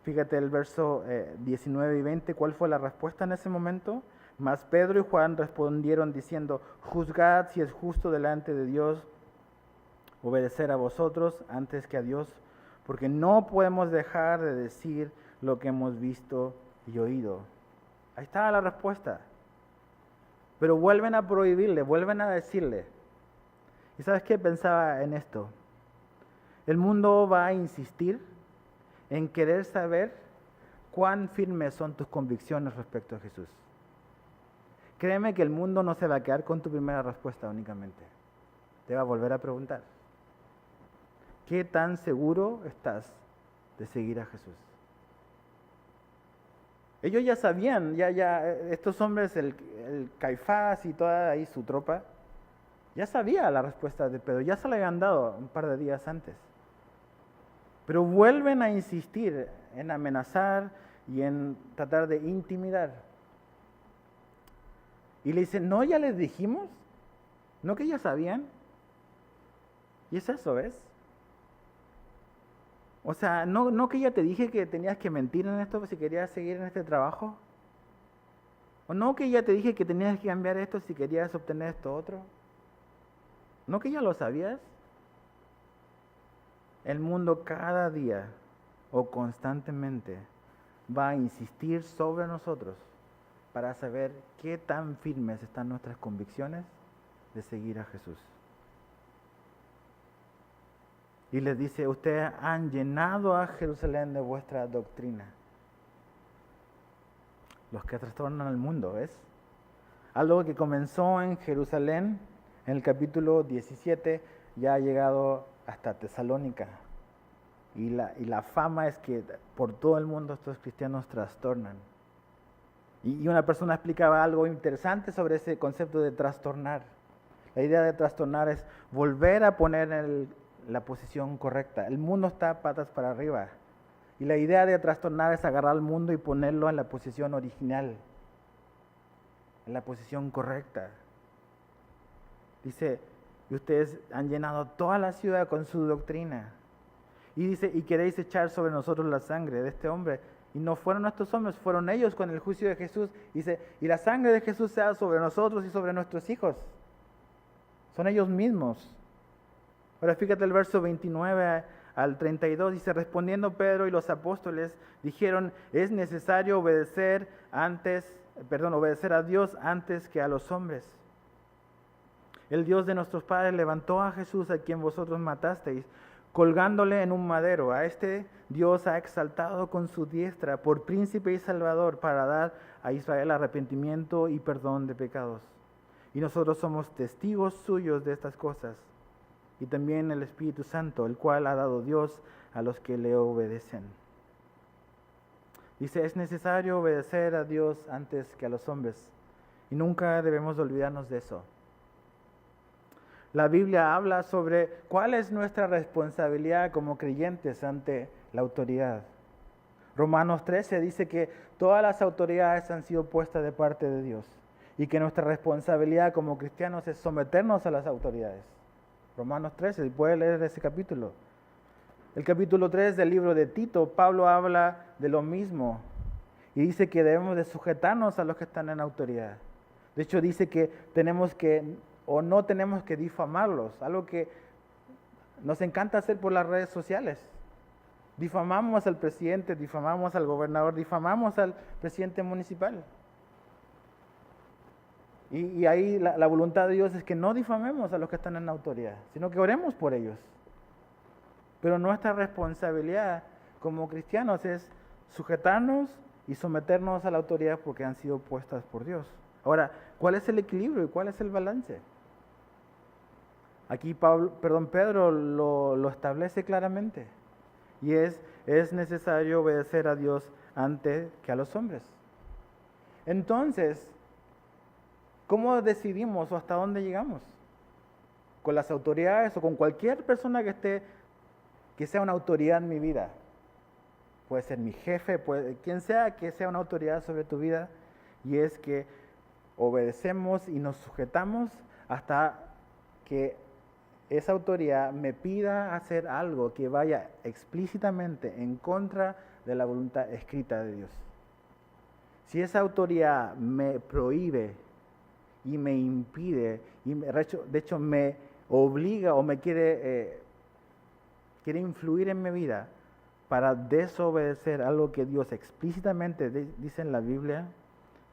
Fíjate el verso 19 y 20, ¿cuál fue la respuesta en ese momento? Mas Pedro y Juan respondieron diciendo, juzgad si es justo delante de Dios obedecer a vosotros antes que a Dios, porque no podemos dejar de decir lo que hemos visto y oído. Ahí está la respuesta. Pero vuelven a prohibirle, vuelven a decirle. ¿Y sabes qué? Pensaba en esto. El mundo va a insistir en querer saber cuán firmes son tus convicciones respecto a Jesús. Créeme que el mundo no se va a quedar con tu primera respuesta únicamente. Te va a volver a preguntar. ¿Qué tan seguro estás de seguir a Jesús? Ellos ya sabían, estos hombres, el Caifás y toda ahí su tropa, ya sabía la respuesta de Pedro, ya se la habían dado un par de días antes. Pero vuelven a insistir en amenazar y en tratar de intimidar. Y le dicen, no, ya les dijimos, no que ya sabían. Y es eso, ¿ves? O sea, no que ya te dije que tenías que mentir en esto si querías seguir en este trabajo. O no que ya te dije que tenías que cambiar esto si querías obtener esto otro. ¿No que ya lo sabías? El mundo cada día o constantemente va a insistir sobre nosotros para saber qué tan firmes están nuestras convicciones de seguir a Jesús. Y les dice, ustedes han llenado a Jerusalén de vuestra doctrina. Los que trastornan al mundo, ¿ves? Algo que comenzó en Jerusalén, en el capítulo 17, ya ha llegado hasta Tesalónica. Y la fama es que por todo el mundo estos cristianos trastornan. Y una persona explicaba algo interesante sobre ese concepto de trastornar. La idea de trastornar es volver a poner en la posición correcta. El mundo está patas para arriba. Y la idea de trastornar es agarrar al mundo y ponerlo en la posición original, en la posición correcta. Dice, y ustedes han llenado toda la ciudad con su doctrina. Y dice, y queréis echar sobre nosotros la sangre de este hombre. Y no fueron estos hombres, fueron ellos con el juicio de Jesús. Dice, y la sangre de Jesús sea sobre nosotros y sobre nuestros hijos. Son ellos mismos. Ahora fíjate el verso 29 al 32, dice, respondiendo Pedro y los apóstoles dijeron, es necesario obedecer a Dios antes que a los hombres. El Dios de nuestros padres levantó a Jesús, a quien vosotros matasteis, colgándole en un madero. A este Dios ha exaltado con su diestra por príncipe y salvador para dar a Israel arrepentimiento y perdón de pecados. Y nosotros somos testigos suyos de estas cosas. Y también el Espíritu Santo, el cual ha dado Dios a los que le obedecen. Dice, es necesario obedecer a Dios antes que a los hombres. Y nunca debemos olvidarnos de eso. La Biblia habla sobre cuál es nuestra responsabilidad como creyentes ante la autoridad. Romanos 13 dice que todas las autoridades han sido puestas de parte de Dios y que nuestra responsabilidad como cristianos es someternos a las autoridades. Romanos 13, puede leer ese capítulo. El capítulo 3 del libro de Tito, Pablo habla de lo mismo y dice que debemos de sujetarnos a los que están en autoridad. De hecho dice que no tenemos que difamarlos, algo que nos encanta hacer por las redes sociales. Difamamos al presidente, difamamos al gobernador, difamamos al presidente municipal. Y ahí la voluntad de Dios es que no difamemos a los que están en autoridad, sino que oremos por ellos. Pero nuestra responsabilidad como cristianos es sujetarnos y someternos a la autoridad porque han sido puestas por Dios. Ahora, ¿cuál es el equilibrio y cuál es el balance? Aquí Pedro lo establece claramente. Y es necesario obedecer a Dios antes que a los hombres. Entonces, ¿cómo decidimos o hasta dónde llegamos? ¿Con las autoridades o con cualquier persona que sea una autoridad en mi vida? Puede ser mi jefe, quien sea que sea una autoridad sobre tu vida. Y es que obedecemos y nos sujetamos hasta que esa autoridad me pida hacer algo que vaya explícitamente en contra de la voluntad escrita de Dios. Si esa autoridad me prohíbe y me impide, de hecho me obliga o me quiere influir en mi vida para desobedecer algo que Dios explícitamente dice en la Biblia,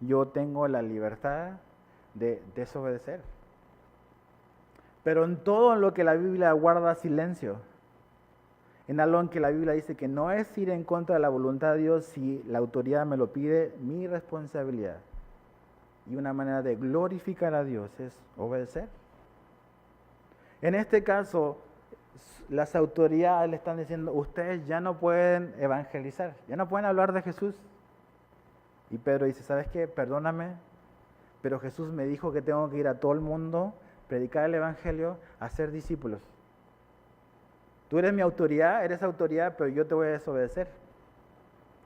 yo tengo la libertad de desobedecer. Pero en todo lo que la Biblia guarda silencio, en algo en que la Biblia dice que no es ir en contra de la voluntad de Dios si la autoridad me lo pide, mi responsabilidad. Y una manera de glorificar a Dios es obedecer. En este caso, las autoridades le están diciendo, ustedes ya no pueden evangelizar, ya no pueden hablar de Jesús. Y Pedro dice, ¿sabes qué? Perdóname, pero Jesús me dijo que tengo que ir a todo el mundo, predicar el evangelio, hacer discípulos. Tú eres mi autoridad, eres autoridad, pero yo te voy a desobedecer.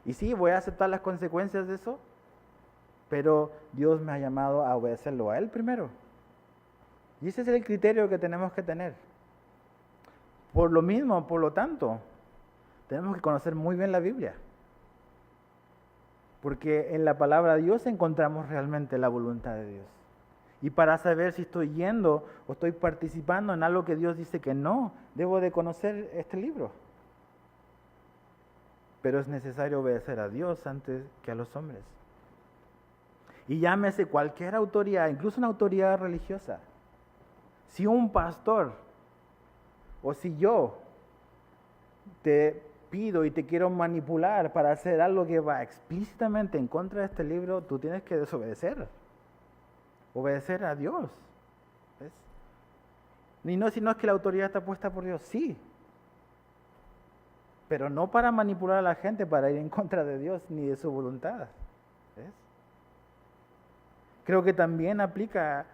Y sí, voy a aceptar las consecuencias de eso, pero Dios me ha llamado a obedecerlo a Él primero. Y ese es el criterio que tenemos que tener. Por lo mismo, por lo tanto, tenemos que conocer muy bien la Biblia. Porque en la palabra de Dios encontramos realmente la voluntad de Dios. Y para saber si estoy yendo o estoy participando en algo que Dios dice que no, debo de conocer este libro. Pero es necesario obedecer a Dios antes que a los hombres. Y llámese cualquier autoridad, incluso una autoridad religiosa. Si un pastor o si yo te pido y te quiero manipular para hacer algo que va explícitamente en contra de este libro, tú tienes que desobedecer. Obedecer a Dios. ¿Ves? Y no, si no es que la autoridad está puesta por Dios, sí. Pero no para manipular a la gente, para ir en contra de Dios ni de su voluntad. ¿Ves? Creo que también aplica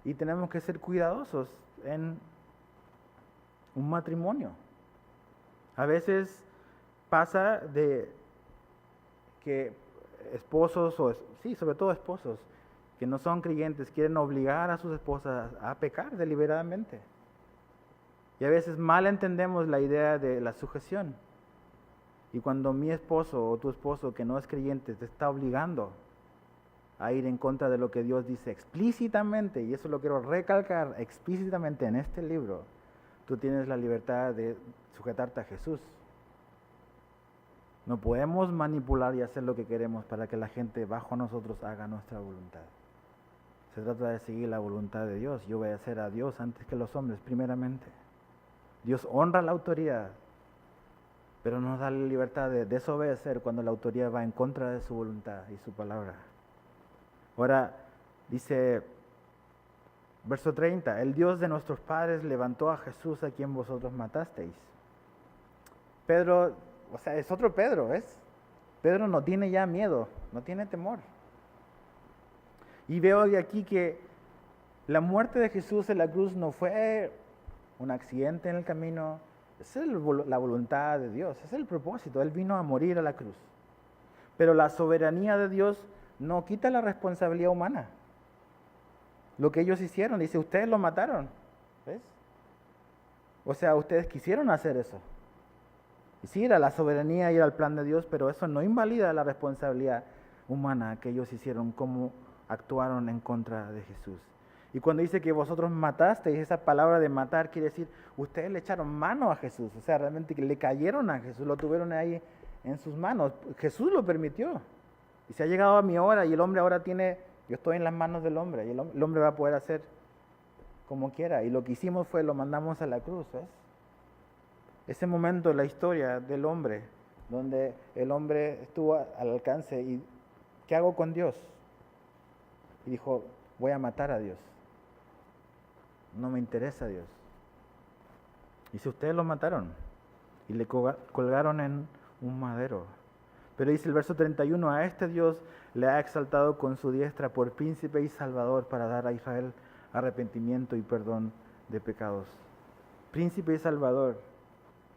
y tenemos que ser cuidadosos en un matrimonio. A veces pasa de que esposos, sobre todo esposos, que no son creyentes, quieren obligar a sus esposas a pecar deliberadamente. Y a veces mal entendemos la idea de la sujeción. Y cuando mi esposo o tu esposo que no es creyente te está obligando a ir en contra de lo que Dios dice explícitamente, y eso lo quiero recalcar explícitamente en este libro, tú tienes la libertad de sujetarte a Jesús. No podemos manipular y hacer lo que queremos para que la gente bajo nosotros haga nuestra voluntad. Se trata de seguir la voluntad de Dios y obedecer a Dios antes que los hombres, primeramente. Dios honra la autoridad, pero nos da la libertad de desobedecer cuando la autoridad va en contra de su voluntad y su palabra. Ahora, dice, verso 30, el Dios de nuestros padres levantó a Jesús a quien vosotros matasteis. Pedro, es otro Pedro, ¿ves? Pedro no tiene ya miedo, no tiene temor. Y veo de aquí que la muerte de Jesús en la cruz no fue un accidente en el camino, es la voluntad de Dios, es el propósito. Él vino a morir a la cruz. Pero la soberanía de Dios no quita la responsabilidad humana. Lo que ellos hicieron, dice, ustedes lo mataron, ¿ves? O sea, ustedes quisieron hacer eso. Y sí, era la soberanía y era el plan de Dios, pero eso no invalida la responsabilidad humana que ellos hicieron, cómo actuaron en contra de Jesús. Y cuando dice que vosotros matasteis, esa palabra de matar quiere decir, ustedes le echaron mano a Jesús, o sea, realmente que le cayeron a Jesús, lo tuvieron ahí en sus manos. Jesús lo permitió. Y se ha llegado a mi hora y el hombre ahora tiene, yo estoy en las manos del hombre y el hombre va a poder hacer como quiera. Y lo que hicimos fue, lo mandamos a la cruz, ¿ves? Ese momento en la historia del hombre, donde el hombre estuvo al alcance y ¿qué hago con Dios? Y dijo, voy a matar a Dios. No me interesa Dios. Y si ustedes lo mataron y le colgaron en un madero. Pero dice el verso 31, a este Dios le ha exaltado con su diestra por príncipe y salvador para dar a Israel arrepentimiento y perdón de pecados. Príncipe y salvador.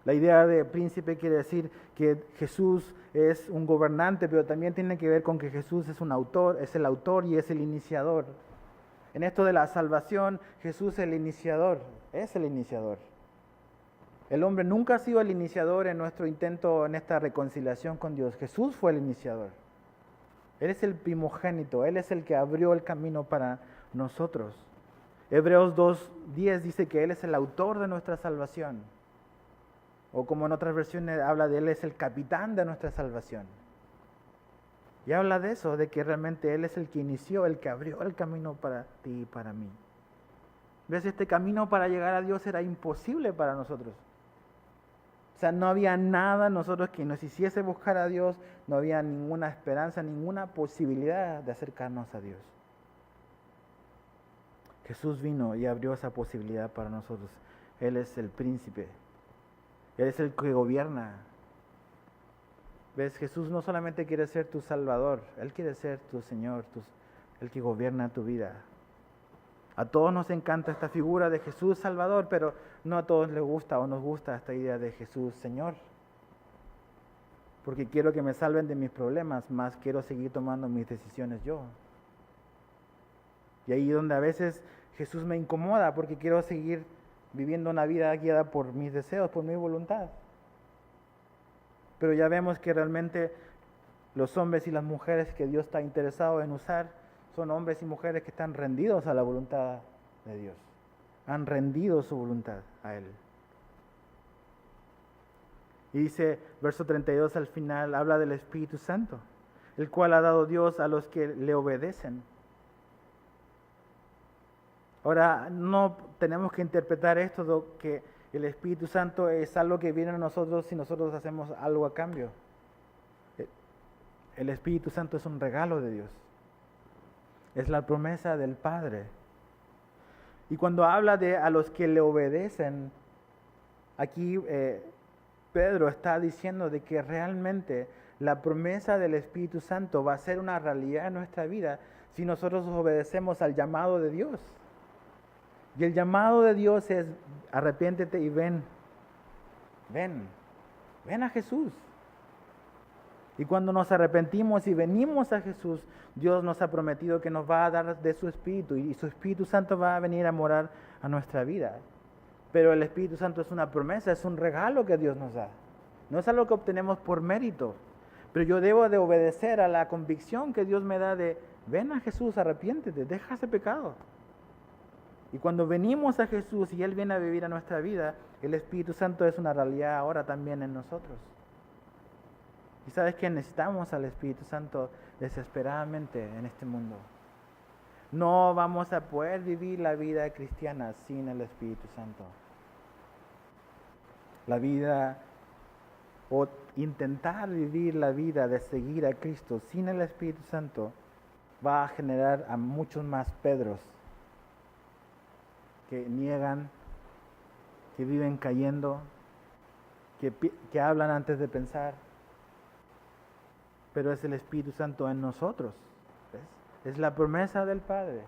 La idea de príncipe quiere decir que Jesús es un gobernante, pero también tiene que ver con que Jesús es un autor, es el autor y es el iniciador. En esto de la salvación, Jesús es el iniciador, es el iniciador. El hombre nunca ha sido el iniciador en nuestro intento, en esta reconciliación con Dios. Jesús fue el iniciador. Él es el primogénito, Él es el que abrió el camino para nosotros. Hebreos 2:10 dice que Él es el autor de nuestra salvación. O como en otras versiones habla de Él, es el capitán de nuestra salvación. Y habla de eso, de que realmente Él es el que inició, el que abrió el camino para ti y para mí. ¿Ves? Este camino para llegar a Dios era imposible para nosotros. O sea, no había nada en nosotros que nos hiciese buscar a Dios, no había ninguna esperanza, ninguna posibilidad de acercarnos a Dios. Jesús vino y abrió esa posibilidad para nosotros. Él es el príncipe, Él es el que gobierna. ¿Ves? Jesús no solamente quiere ser tu Salvador, Él quiere ser tu Señor, el que gobierna tu vida. A todos nos encanta esta figura de Jesús Salvador, pero no a todos les gusta o nos gusta esta idea de Jesús Señor. Porque quiero que me salven de mis problemas, más quiero seguir tomando mis decisiones yo. Y ahí es donde a veces Jesús me incomoda, porque quiero seguir viviendo una vida guiada por mis deseos, por mi voluntad. Pero ya vemos que realmente los hombres y las mujeres que Dios está interesado en usar son hombres y mujeres que están rendidos a la voluntad de Dios. Han rendido su voluntad a Él. Y dice, verso 32 al final, habla del Espíritu Santo, el cual ha dado Dios a los que le obedecen. Ahora, no tenemos que interpretar esto que el Espíritu Santo es algo que viene a nosotros si nosotros hacemos algo a cambio. El Espíritu Santo es un regalo de Dios. Es la promesa del Padre. Y cuando habla de a los que le obedecen, aquí Pedro está diciendo de que realmente la promesa del Espíritu Santo va a ser una realidad en nuestra vida si nosotros obedecemos al llamado de Dios. Y el llamado de Dios es: arrepiéntete y ven a Jesús. Y cuando nos arrepentimos y venimos a Jesús, Dios nos ha prometido que nos va a dar de su Espíritu, y su Espíritu Santo va a venir a morar a nuestra vida. Pero el Espíritu Santo es una promesa, es un regalo que Dios nos da. No es algo que obtenemos por mérito, pero yo debo de obedecer a la convicción que Dios me da de: ven a Jesús, arrepiéntete, deja ese pecado. Y cuando venimos a Jesús y Él viene a vivir a nuestra vida, el Espíritu Santo es una realidad ahora también en nosotros. Y sabes que necesitamos al Espíritu Santo desesperadamente en este mundo. No vamos a poder vivir la vida cristiana sin el Espíritu Santo. La vida, o intentar vivir la vida de seguir a Cristo sin el Espíritu Santo, va a generar a muchos más Pedros que niegan, que viven cayendo, que hablan antes de pensar. Pero es el Espíritu Santo en nosotros, ¿ves? Es la promesa del Padre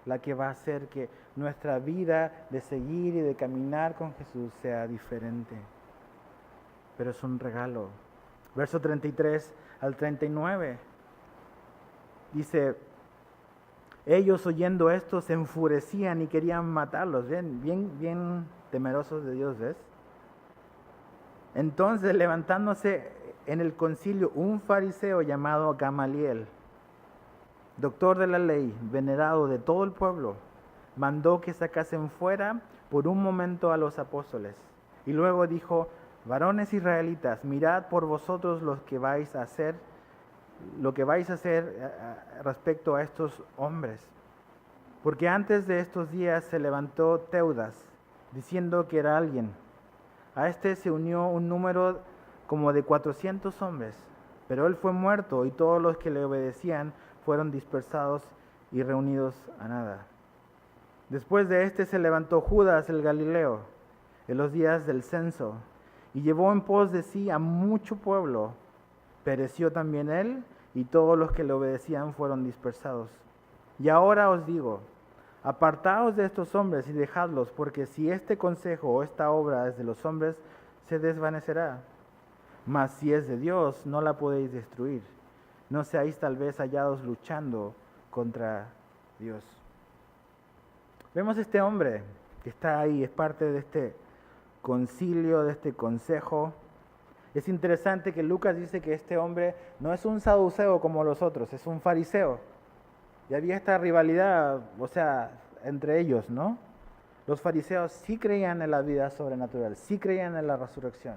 la que va a hacer que nuestra vida de seguir y de caminar con Jesús sea diferente. Pero es un regalo. Verso 33 al 39 dice: ellos, oyendo esto, se enfurecían y querían matarlos. Bien temerosos de Dios, ¿ves? Entonces, levantándose en el concilio un fariseo llamado Gamaliel, doctor de la ley, venerado de todo el pueblo, mandó que sacasen fuera por un momento a los apóstoles. Y luego dijo: varones israelitas, mirad por vosotros lo que vais a hacer respecto a estos hombres. Porque antes de estos días se levantó Teudas, diciendo que era alguien. A este se unió un número como de 400 hombres, pero él fue muerto y todos los que le obedecían fueron dispersados y reunidos a nada. Después de este se levantó Judas el Galileo en los días del censo y llevó en pos de sí a mucho pueblo. Pereció también él, y todos los que le obedecían fueron dispersados. Y ahora os digo: apartaos de estos hombres y dejadlos, porque si este consejo o esta obra es de los hombres, se desvanecerá. Mas si es de Dios, no la podéis destruir. No seáis tal vez hallados luchando contra Dios. Vemos este hombre que está ahí, es parte de este concilio, de este consejo. Es interesante que Lucas dice que este hombre no es un saduceo como los otros, es un fariseo. Y había esta rivalidad, entre ellos, ¿no? Los fariseos sí creían en la vida sobrenatural, sí creían en la resurrección.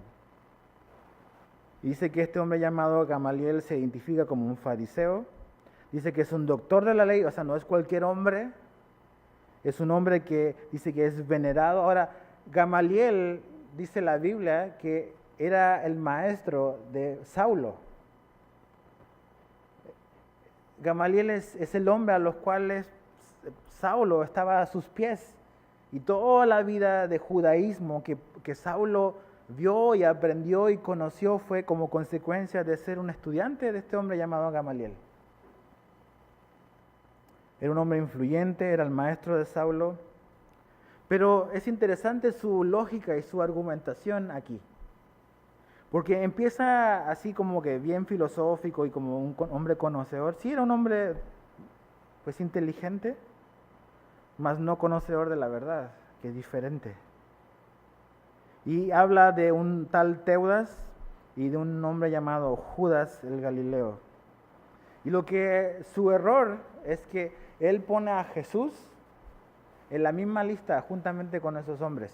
Dice que este hombre llamado Gamaliel se identifica como un fariseo. Dice que es un doctor de la ley, o sea, no es cualquier hombre. Es un hombre que dice que es venerado. Ahora, Gamaliel, dice la Biblia, que era el maestro de Saulo. Gamaliel es el hombre a los cuales Saulo estaba a sus pies. Y toda la vida de judaísmo que Saulo vio y aprendió y conoció fue como consecuencia de ser un estudiante de este hombre llamado Gamaliel. Era un hombre influyente, era el maestro de Saulo. Pero es interesante su lógica y su argumentación aquí. Porque empieza así como que bien filosófico y como un hombre conocedor. Sí, era un hombre pues inteligente, mas no conocedor de la verdad, que es diferente. Y habla de un tal Teudas y de un hombre llamado Judas el Galileo. Y lo que su error es que él pone a Jesús en la misma lista juntamente con esos hombres.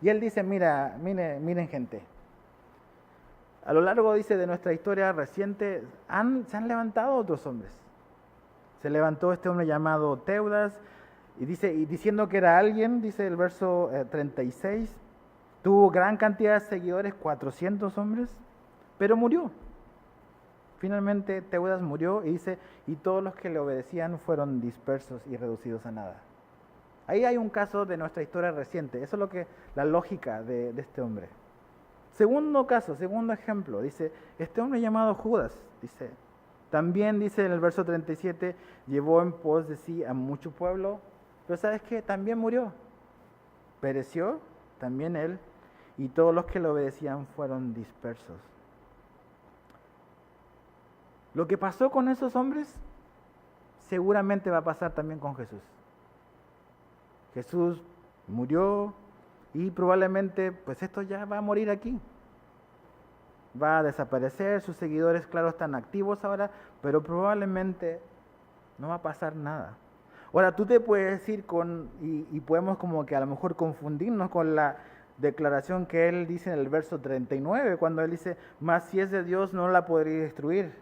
Y él dice, miren gente, a lo largo, dice, de nuestra historia reciente, se han levantado otros hombres. Se levantó este hombre llamado Teudas, y diciendo que era alguien, dice el verso 36, tuvo gran cantidad de seguidores, 400 hombres, pero murió. Finalmente Teudas murió y dice, y todos los que le obedecían fueron dispersos y reducidos a nada. Ahí hay un caso de nuestra historia reciente, eso es la lógica de este hombre. Segundo caso, segundo ejemplo, dice, este hombre llamado Judas, dice, también dice en el verso 37, llevó en pos de sí a mucho pueblo, pero ¿sabes qué? También murió, pereció también él, y todos los que le obedecían fueron dispersos. Lo que pasó con esos hombres, seguramente va a pasar también con Jesús. Jesús murió y probablemente, pues esto ya va a morir aquí. Va a desaparecer, sus seguidores, claro, están activos ahora, pero probablemente no va a pasar nada. Ahora, tú te puedes decir y podemos como que a lo mejor confundirnos con la declaración que él dice en el verso 39, cuando él dice, mas si es de Dios no la podría destruir.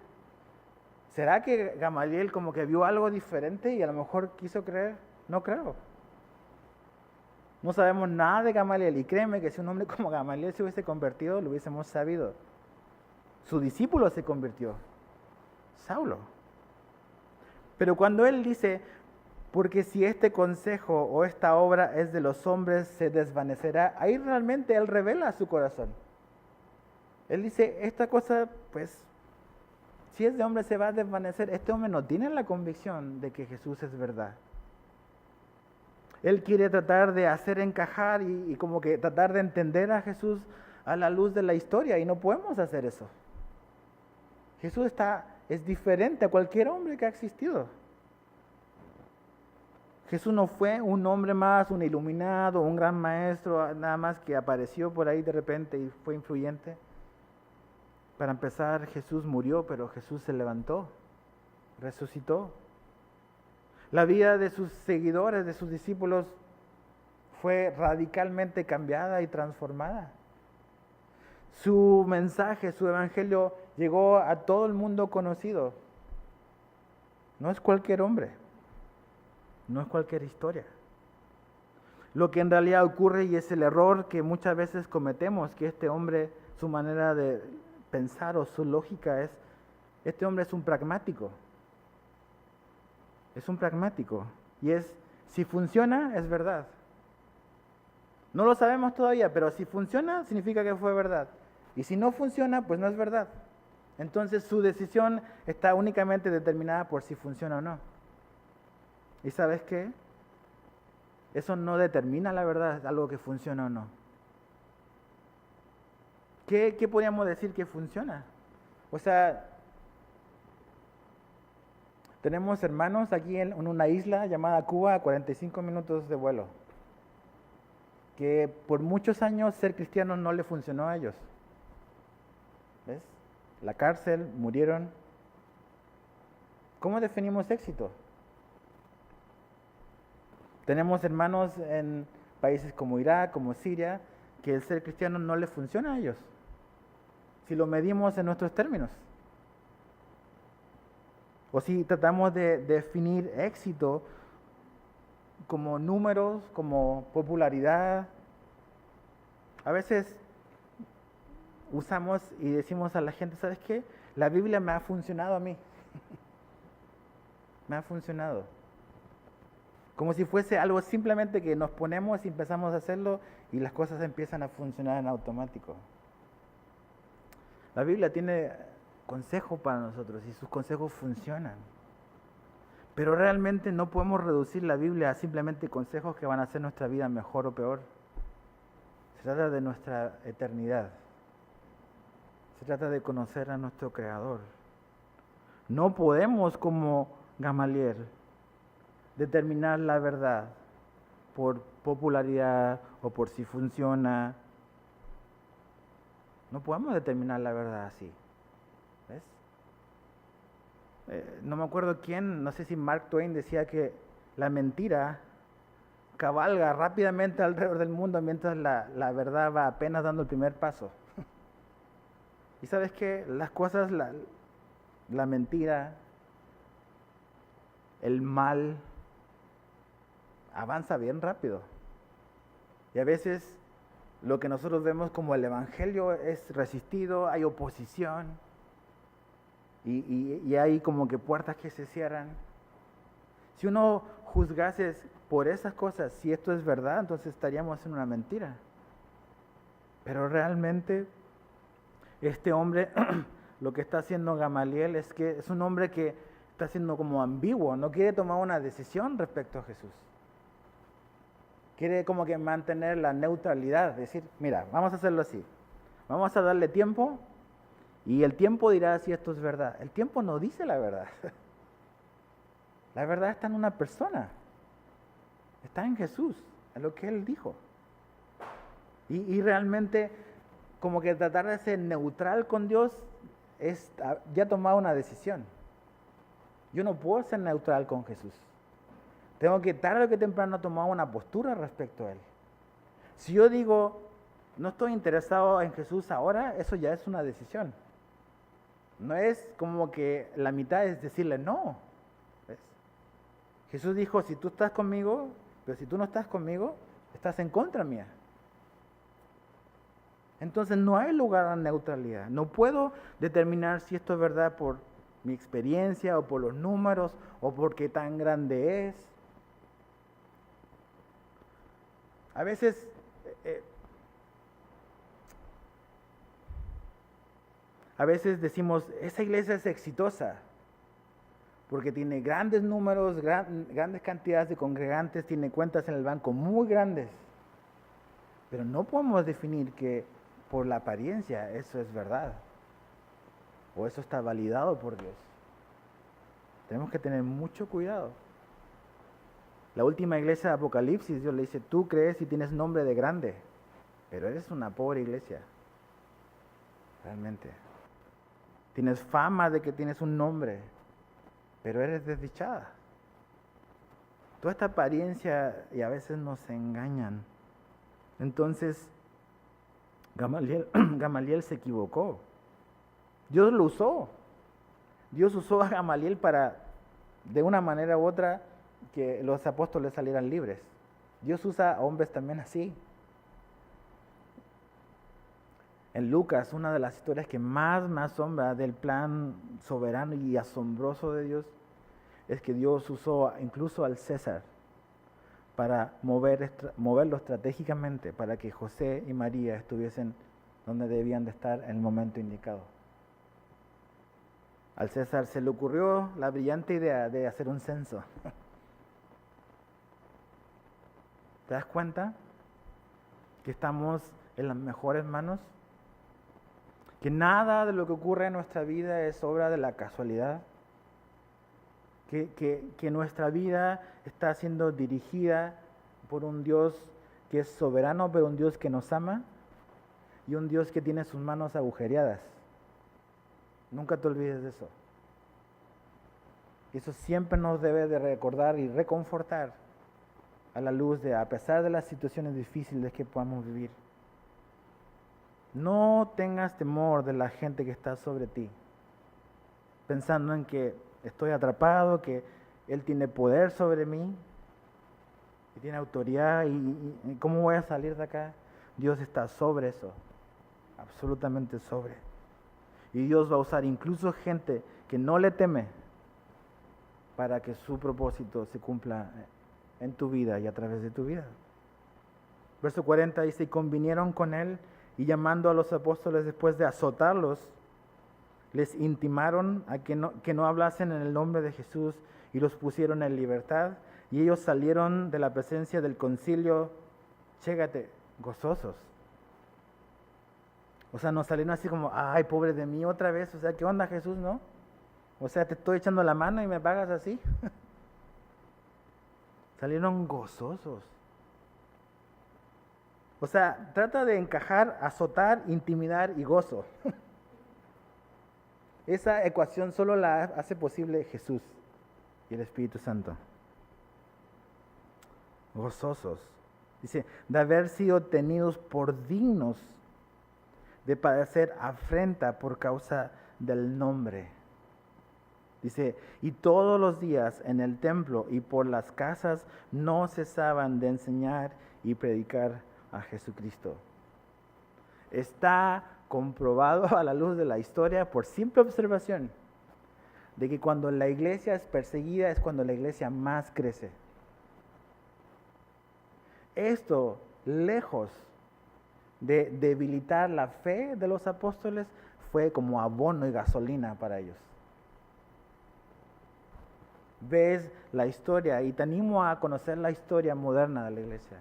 ¿Será que Gamaliel como que vio algo diferente y a lo mejor quiso creer? No creo. No sabemos nada de Gamaliel y créeme que si un hombre como Gamaliel se hubiese convertido, lo hubiésemos sabido. Su discípulo se convirtió, Saulo. Pero cuando él dice, porque si este consejo o esta obra es de los hombres, se desvanecerá, ahí realmente él revela su corazón. Él dice, esta cosa, pues, si es de hombre se va a desvanecer. Este hombre no tiene la convicción de que Jesús es verdad. Él quiere tratar de hacer encajar y como que tratar de entender a Jesús a la luz de la historia y no podemos hacer eso. Jesús es diferente a cualquier hombre que ha existido. Jesús no fue un hombre más, un iluminado, un gran maestro, nada más que apareció por ahí de repente y fue influyente. Para empezar, Jesús murió, pero Jesús se levantó, resucitó. La vida de sus seguidores, de sus discípulos, fue radicalmente cambiada y transformada. Su mensaje, su evangelio llegó a todo el mundo conocido. No es cualquier hombre, no es cualquier historia. Lo que en realidad ocurre y es el error que muchas veces cometemos, que este hombre, su manera de pensar o su lógica es, este hombre es un pragmático. Es un pragmático. Y si funciona, es verdad. No lo sabemos todavía, pero si funciona, significa que fue verdad. Y si no funciona, pues no es verdad. Entonces su decisión está únicamente determinada por si funciona o no. ¿Y sabes qué? Eso no determina la verdad, algo que funciona o no. ¿Qué podríamos decir que funciona? O sea, tenemos hermanos aquí en una isla llamada Cuba a 45 minutos de vuelo, que por muchos años ser cristianos no le funcionó a ellos. ¿Ves? La cárcel, murieron. ¿Cómo definimos éxito? Tenemos hermanos en países como Irak, como Siria, que el ser cristiano no les funciona a ellos, si lo medimos en nuestros términos. O si tratamos de definir éxito como números, como popularidad, a veces usamos y decimos a la gente, ¿sabes qué? La Biblia me ha funcionado a mí. Me ha funcionado. Como si fuese algo simplemente que nos ponemos y empezamos a hacerlo y las cosas empiezan a funcionar en automático. La Biblia tiene consejos para nosotros y sus consejos funcionan. Pero realmente no podemos reducir la Biblia a simplemente consejos que van a hacer nuestra vida mejor o peor. Se trata de nuestra eternidad. Se trata de conocer a nuestro Creador. No podemos, como Gamaliel, determinar la verdad por popularidad o por si funciona. No podemos determinar la verdad así. ¿Ves? No me acuerdo quién, no sé si Mark Twain decía que la mentira cabalga rápidamente alrededor del mundo mientras la verdad va apenas dando el primer paso. Y sabes que las cosas, la mentira, el mal, avanza bien rápido. Y a veces lo que nosotros vemos como el evangelio es resistido, hay oposición y hay como que puertas que se cierran. Si uno juzgase por esas cosas, si esto es verdad, entonces estaríamos en una mentira. Pero realmente este hombre, lo que está haciendo Gamaliel es que es un hombre que está siendo como ambiguo, no quiere tomar una decisión respecto a Jesús. Quiere como que mantener la neutralidad, decir, mira, vamos a hacerlo así, vamos a darle tiempo y el tiempo dirá si esto es verdad. El tiempo no dice la verdad. La verdad está en una persona, está en Jesús, en lo que Él dijo. Y realmente como que tratar de ser neutral con Dios es ya tomar una decisión. Yo no puedo ser neutral con Jesús. Tengo que tarde o que temprano tomar una postura respecto a Él. Si yo digo, no estoy interesado en Jesús ahora, eso ya es una decisión. No es como que la mitad es decirle no. ¿Ves? Jesús dijo, si tú estás conmigo, pero si tú no estás conmigo, estás en contra mía. Entonces no hay lugar a neutralidad. No puedo determinar si esto es verdad por mi experiencia o por los números o por qué tan grande es. A veces decimos, esa iglesia es exitosa porque tiene grandes números, grandes cantidades de congregantes, tiene cuentas en el banco muy grandes. Pero no podemos definir que por la apariencia eso es verdad o eso está validado por Dios. Tenemos que tener mucho cuidado. La última iglesia de Apocalipsis, Dios le dice, tú crees y tienes nombre de grande, pero eres una pobre iglesia. Realmente. Tienes fama de que tienes un nombre, pero eres desdichada. Toda esta apariencia y a veces nos engañan. Entonces, Gamaliel se equivocó. Dios lo usó. Dios usó a Gamaliel para, de una manera u otra, que los apóstoles salieran libres. Dios usa a hombres también así. En Lucas, una de las historias que más me asombra del plan soberano y asombroso de Dios es que Dios usó incluso al César para moverlo estratégicamente para que José y María estuviesen donde debían de estar en el momento indicado. Al César se le ocurrió la brillante idea de hacer un censo. ¿Te das cuenta que estamos en las mejores manos? Que nada de lo que ocurre en nuestra vida es obra de la casualidad. Que nuestra vida está siendo dirigida por un Dios que es soberano, pero un Dios que nos ama y un Dios que tiene sus manos agujereadas. Nunca te olvides de eso. Eso siempre nos debe de recordar y reconfortar a la luz de, a pesar de las situaciones difíciles que podamos vivir, no tengas temor de la gente que está sobre ti, pensando en que estoy atrapado, que Él tiene poder sobre mí, y tiene autoridad, y ¿cómo voy a salir de acá? Dios está sobre eso, absolutamente sobre. Y Dios va a usar incluso gente que no le teme para que su propósito se cumpla en tu vida y a través de tu vida. Verso 40 dice, y convinieron con Él, y llamando a los apóstoles después de azotarlos, les intimaron a que no hablasen en el nombre de Jesús, y los pusieron en libertad, y ellos salieron de la presencia del concilio, chécate, gozosos. O sea, no salieron así como, ay, pobre de mí otra vez, o sea, ¿qué onda, Jesús, no? O sea, te estoy echando la mano y me pagas así. Salieron gozosos. O sea, trata de encajar, azotar, intimidar y gozo. Esa ecuación solo la hace posible Jesús y el Espíritu Santo. Gozosos. Dice, de haber sido tenidos por dignos de padecer afrenta por causa del nombre. Dice, y todos los días en el templo y por las casas no cesaban de enseñar y predicar a Jesucristo. Está comprobado a la luz de la historia por simple observación de que cuando la iglesia es perseguida es cuando la iglesia más crece. Esto, lejos de debilitar la fe de los apóstoles, fue como abono y gasolina para ellos. Ves la historia y te animo a conocer la historia moderna de la iglesia.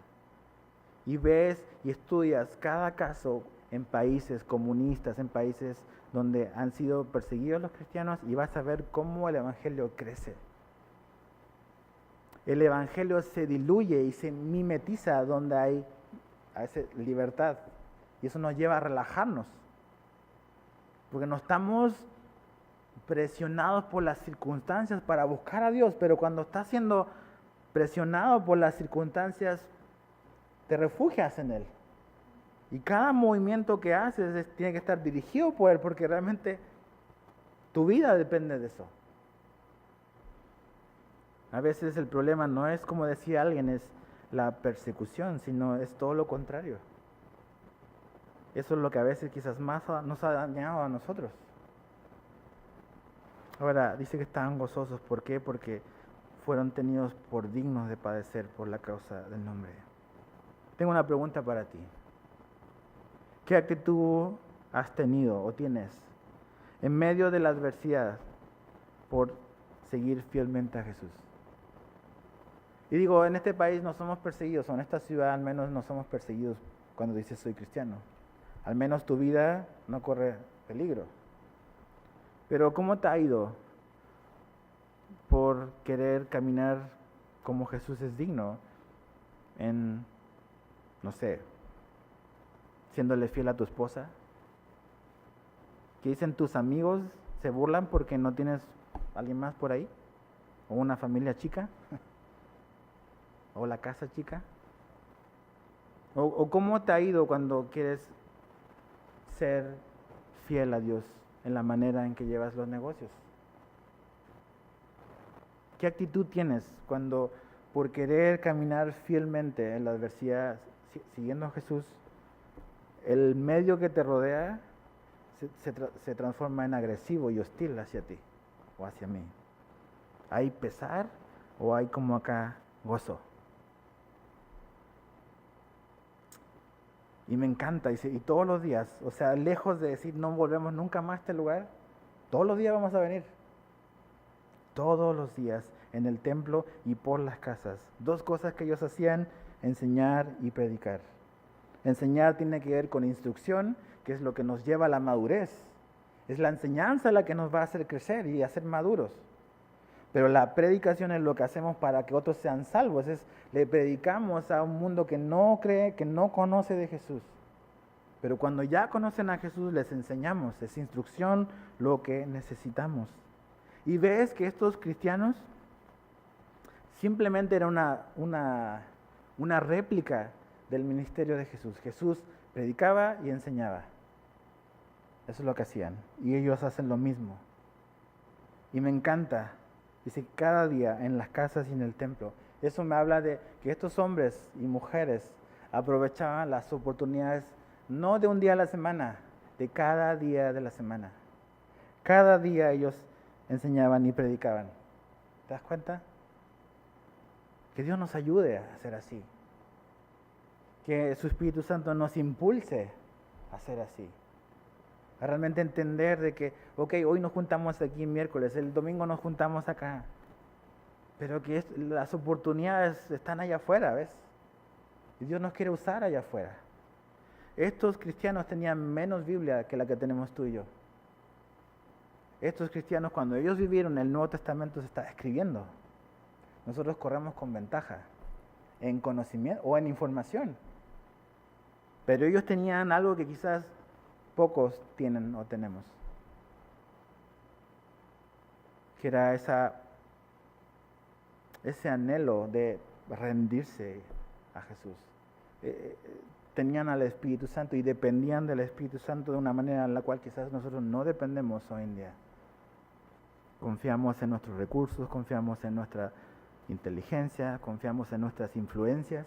Y ves y estudias cada caso en países comunistas, en países donde han sido perseguidos los cristianos, y vas a ver cómo el evangelio crece. El evangelio se diluye y se mimetiza donde hay libertad. Y eso nos lleva a relajarnos. Porque no estamos presionados por las circunstancias para buscar a Dios, pero cuando estás siendo presionado por las circunstancias, te refugias en Él. Y cada movimiento que haces tiene que estar dirigido por Él, porque realmente tu vida depende de eso. A veces el problema no es, como decía alguien, es la persecución, sino es todo lo contrario. Eso es lo que a veces quizás más nos ha dañado a nosotros. Ahora, dice que estaban gozosos. ¿Por qué? Porque fueron tenidos por dignos de padecer por la causa del nombre. Tengo una pregunta para ti. ¿Qué actitud has tenido o tienes en medio de la adversidad por seguir fielmente a Jesús? Y digo, en este país no somos perseguidos, o en esta ciudad al menos no somos perseguidos cuando dices soy cristiano. Al menos tu vida no corre peligro. Pero ¿cómo te ha ido por querer caminar como Jesús es digno en, no sé, siéndole fiel a tu esposa? ¿Qué dicen tus amigos? ¿Se burlan porque no tienes alguien más por ahí? ¿O una familia chica? ¿O la casa chica? ¿O cómo te ha ido cuando quieres ser fiel a Dios en la manera en que llevas los negocios? ¿Qué actitud tienes cuando por querer caminar fielmente en la adversidad, siguiendo a Jesús, el medio que te rodea se transforma en agresivo y hostil hacia ti o hacia mí? ¿Hay pesar o hay como acá gozo? Y me encanta, dice, y todos los días, o sea, lejos de decir no volvemos nunca más a este lugar, todos los días vamos a venir. Todos los días en el templo y por las casas. Dos cosas que ellos hacían: enseñar y predicar. Enseñar tiene que ver con instrucción, que es lo que nos lleva a la madurez. Es la enseñanza la que nos va a hacer crecer y hacer maduros. Pero la predicación es lo que hacemos para que otros sean salvos. Le predicamos a un mundo que no cree, que no conoce de Jesús. Pero cuando ya conocen a Jesús, les enseñamos. Es instrucción lo que necesitamos. Y ves que estos cristianos simplemente era una una réplica del ministerio de Jesús. Jesús predicaba y enseñaba. Eso es lo que hacían. Y ellos hacen lo mismo. Y me encanta. Dice, cada día en las casas y en el templo. Eso me habla de que estos hombres y mujeres aprovechaban las oportunidades no de un día a la semana, de cada día de la semana. Cada día ellos enseñaban y predicaban. ¿Te das cuenta? Que Dios nos ayude a hacer así. Que su Espíritu Santo nos impulse a hacer así. A realmente entender de que, ok, hoy nos juntamos aquí miércoles, el domingo nos juntamos acá. Pero que las oportunidades están allá afuera, ¿ves? Y Dios nos quiere usar allá afuera. Estos cristianos tenían menos Biblia que la que tenemos tú y yo. Estos cristianos, cuando ellos vivieron, el Nuevo Testamento se está escribiendo. Nosotros corremos con ventaja en conocimiento o en información. Pero ellos tenían algo que quizás pocos tienen o tenemos. Que era ese anhelo de rendirse a Jesús. Tenían al Espíritu Santo y dependían del Espíritu Santo de una manera en la cual quizás nosotros no dependemos hoy en día. Confiamos en nuestros recursos, confiamos en nuestra inteligencia, confiamos en nuestras influencias.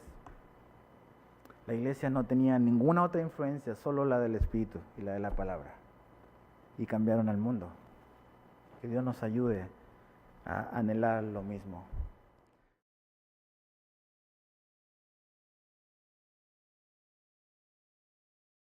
La iglesia no tenía ninguna otra influencia, solo la del Espíritu y la de la palabra. Y cambiaron al mundo. Que Dios nos ayude a anhelar lo mismo.